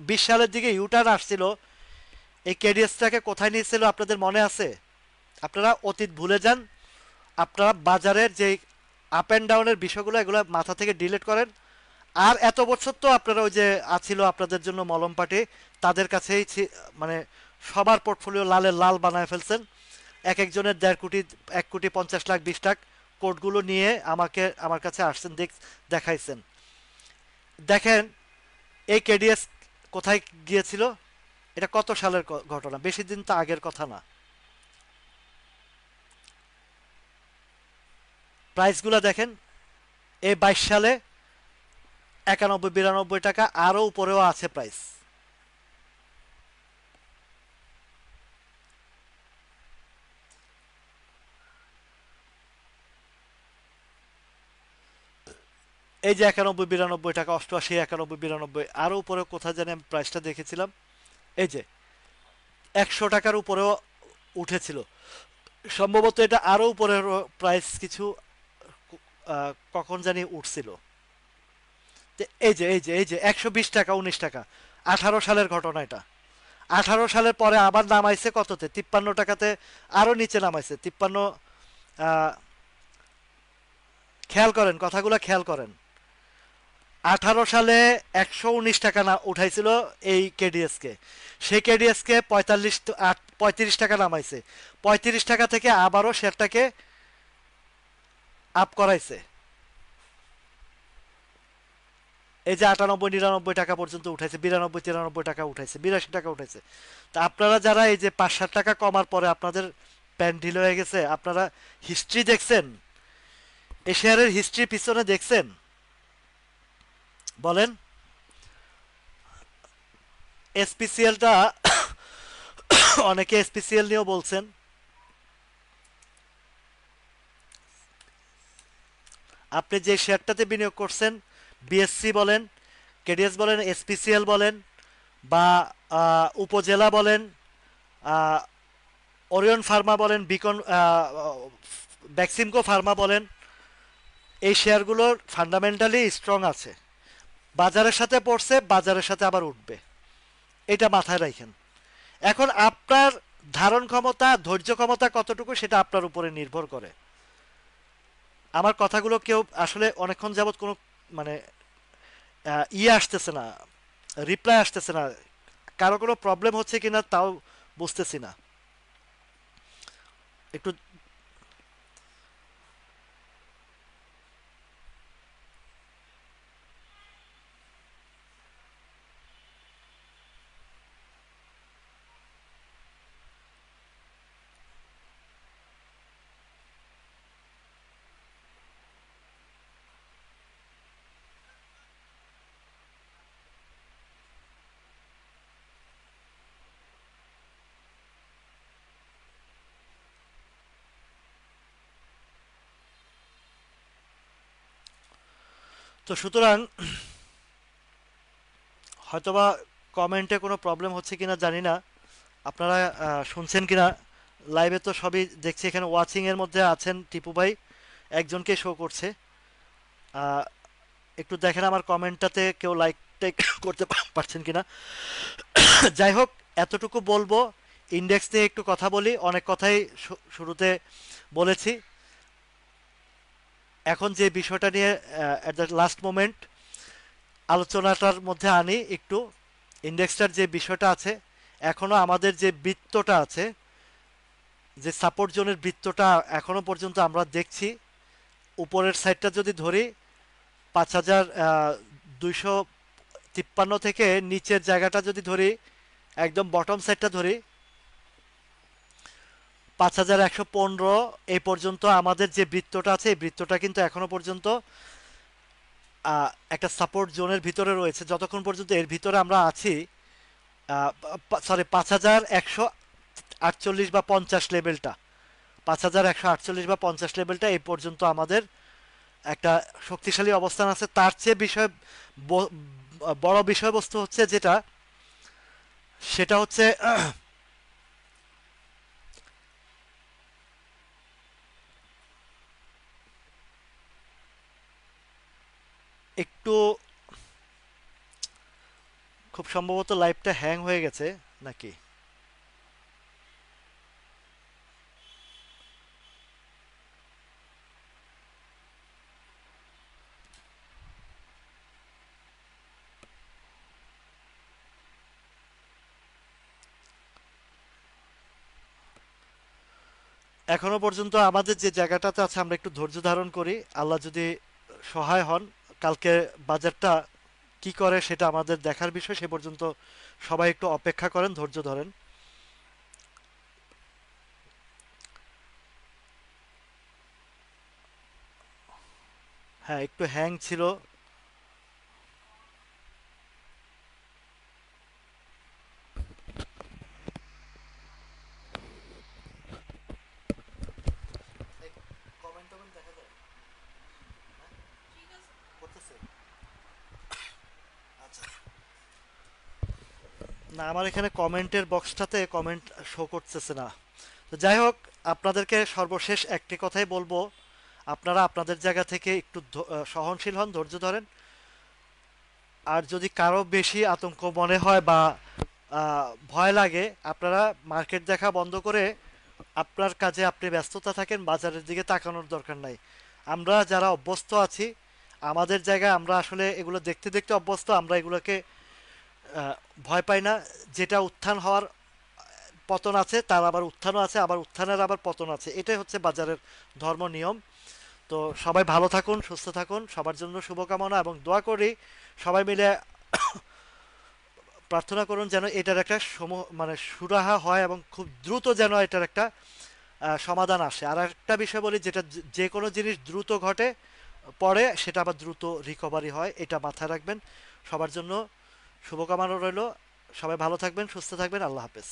20 সালের দিকে ইউটার্ন আসছিল, এই কেডিএসটাকে কোথায় নিয়েছিল আপনাদের মনে আছে? আপনারা অতীত ভুলে যান, আপনারা বাজারের যে আপ অ্যান্ড ডাউনের বিষয়গুলো এগুলো মাথা থেকে ডিলিট করেন। আর এত বছর তো আপনারা ওই যে আছিল আপনাদের জন্য মলম পার্টি, তাদের কাছেই মানে সবার পোর্টফোলিও লালের লাল বানায় ফেলছেন। এক একজনের 1.5 কোটি, 1 কোটি 50 লাখ 20 লাখ কোটগুলো নিয়ে আমার কাছে আসছেন, দেখাইছেন। দেখেন এই কেডিএস কোথায় গিয়েছিল, এটা কত সালের ঘটনা, বেশি দিন তো আগের কথা না। প্রাইসগুলো দেখেন, এই 22 সালে 91-92 টাকা, আরো উপরেও আছে প্রাইস। এই যে 91-92 টাকা, 88-91-92, আরো উপরে কোথায় জানি আমি প্রাইসটা দেখেছিলাম, এই যে 100 টাকার উপরেও উঠেছিল সম্ভবত, এটা আরো উপরের প্রাইস কিছু কখন জানি উঠছিল। এই যে 120 টাকা, 19 টাকা, 18 সালের ঘটনা এটা। 18 সালের পরে আবার নামাইছে কততে, 53 টাকাতে, আরো নিচে নামাইছে 53। আহ, খেয়াল করেন, কথাগুলো খেয়াল করেন। 18 সালে 119 টাকা না উঠাইছিল এই কেডিএস কে, সেই কেডিএস কে 35 টাকা নামাইছে, 35 টাকা থেকে আবারও শেয়ারটাকে আপ করাইছে, এই যে 98-99 টাকা পর্যন্ত উঠাইছে, 92-93 টাকা উঠাইছে, 82 টাকা উঠাইছে। তা আপনারা যারা এই যে 5-7 টাকা কমার পরে আপনাদের প্যান্ট ঢিল হয়ে গেছে, আপনারা হিস্ট্রি দেখছেন, এই শেয়ারের হিস্ট্রি পিছনে দেখছেন? বলেন। এসপিসিএলটা অনেকে এসপিসিএল নিয়েও বলছেন, আপনি যে শেয়ারটাতে বিনিয়োগ করছেন, বিএসসি বলেন, কেডিএস বলেন, এসপিসিএল বলেন, বা উপজেলা বলেন, আহ, ওরিয়ন ফার্মা বলেন, বিকন ব্যাক্সিমকো ফার্মা বলেন, এই শেয়ারগুলোর ফান্ডামেন্টালি স্ট্রং আছে, বাজারের সাথে পড়ছে, বাজারের সাথে আবার উঠবে, এটা মাথায় রাখেন। এখন আপনার ধারণ ক্ষমতা, ধৈর্য ক্ষমতা কতটুকু সেটা আপনার উপরে নির্ভর করে। আমার কথাগুলো কেউ আসলে অনেকক্ষণ যাবৎ কোনো মানে ইয়ে আসতেছে না, রিপ্লাই আসতেছে না, কারো কোনো প্রবলেম হচ্ছে কিনা তাও বুঝতেছি না, একটু। তো সুতরাং হয়তোবা কমেন্টে কোনো প্রবলেম হচ্ছে কিনা জানি না, আপনারা শুনছেন কিনা। লাইভে তো সবই দেখছি, এখানে ওয়াচিং এর মধ্যে আছেন টিপু ভাই, একজনকে শো করছে। আহ, একটু দেখেন আমার কমেন্টটাতে কেউ লাইক টাইক করতে পারছেন কিনা। যাই হোক, এতটুকু বলবো। ইন্ডেক্স নিয়ে একটু কথা বলি, অনেক কথাই শুরুতে বলেছি। এখন যে বিষয়টা নিয়ে অ্যাট দ্য লাস্ট মোমেন্ট আলোচনাটার মধ্যে আনি একটু, ইন্ডেক্সটার যে বিষয়টা আছে, এখনো আমাদের যে বৃত্তটা আছে, যে সাপোর্ট জোনের বৃত্তটা এখনো পর্যন্ত আমরা দেখছি। উপরের সাইডটা যদি ধরি 5253 থেকে নিচের জায়গাটা যদি ধরি, একদম বটম সাইডটা ধরি 5115, এই পর্যন্ত আমাদের যে বৃত্তটা আছে, এই বৃত্তটা কিন্তু এখনো পর্যন্ত একটা সাপোর্ট জোনের ভিতরে রয়েছে। যতক্ষণ পর্যন্ত এর ভিতরে আমরা আছি, সরি 5148 বা 50 লেভেলটা, 5148 বা 50 লেভেলটা এই পর্যন্ত আমাদের একটা শক্তিশালী অবস্থান আছে। তার চেয়ে বড় বিষয়বস্তু হচ্ছে যেটা, সেটা হচ্ছে একটু, খুব সম্ভবত লাইভটা হ্যাং হয়ে গেছে নাকি। এখনো পর্যন্ত আমাদের যে জায়গাটাতে আছে, আমরা একটু ধৈর্য ধারণ করি। আল্লাহ যদি সহায় হন, কালকে বাজারটা কি করে সেটা আমাদের দেখার বিষয়। সে পর্যন্ত সবাই একটু অপেক্ষা করেন, ধৈর্য ধরেন। হ্যাঁ, একটু হ্যাং ছিল। কমেন্ট টমেন্ট দেখা যায়? করতেছে? আচ্ছা। না, আমার এখানে কমেন্টের বক্সটাতে কমেন্ট শো করতেছে না। তো যাই হোক, আপনাদেরকে সর্বশেষ একটি কথাই বলবো, আপনারা আপনাদের জায়গা থেকে একটু সহনশীল হন, ধৈর্য ধরেন। আর যদি কারো বেশি আতঙ্ক মনে হয় বা ভয় লাগে, আপনারা মার্কেট দেখা বন্ধ করে আপনার কাজে আপনি ব্যস্ততা থাকেন, বাজারের দিকে তাকানোর দরকার নাই। আমরা যারা অভ্যস্ত আছি, আমাদের জায়গায় আমরা আসলে এগুলো দেখতে দেখতে অভ্যস্ত, আমরা এগুলোকে আহ, ভয় পাই না। যেটা উত্থান হওয়ার পতন আছে, তার আবার উত্থানও আছে, আবার উত্থানের আবার পতন আছে। এটাই হচ্ছে বাজারের ধর্ম নিয়ম। তো সবাই ভালো থাকুন, সুস্থ থাকুন, সবার জন্য শুভকামনা এবং দোয়া করি। সবাই মিলে প্রার্থনা করুন যেন এটার একটা মানে সুরাহা হয় এবং খুব দ্রুত যেন এটার একটা সমাধান আসে। আর একটা বিষয় বলি, যেটা যে কোনো জিনিস দ্রুত ঘটে পরে সেটা আবার দ্রুত রিকভারি হয়, এটা মাথায় রাখবেন। সবার জন্য শুভকামনা রইল। সবাই ভালো থাকবেন, সুস্থ থাকবেন। আল্লাহ হাফেজ।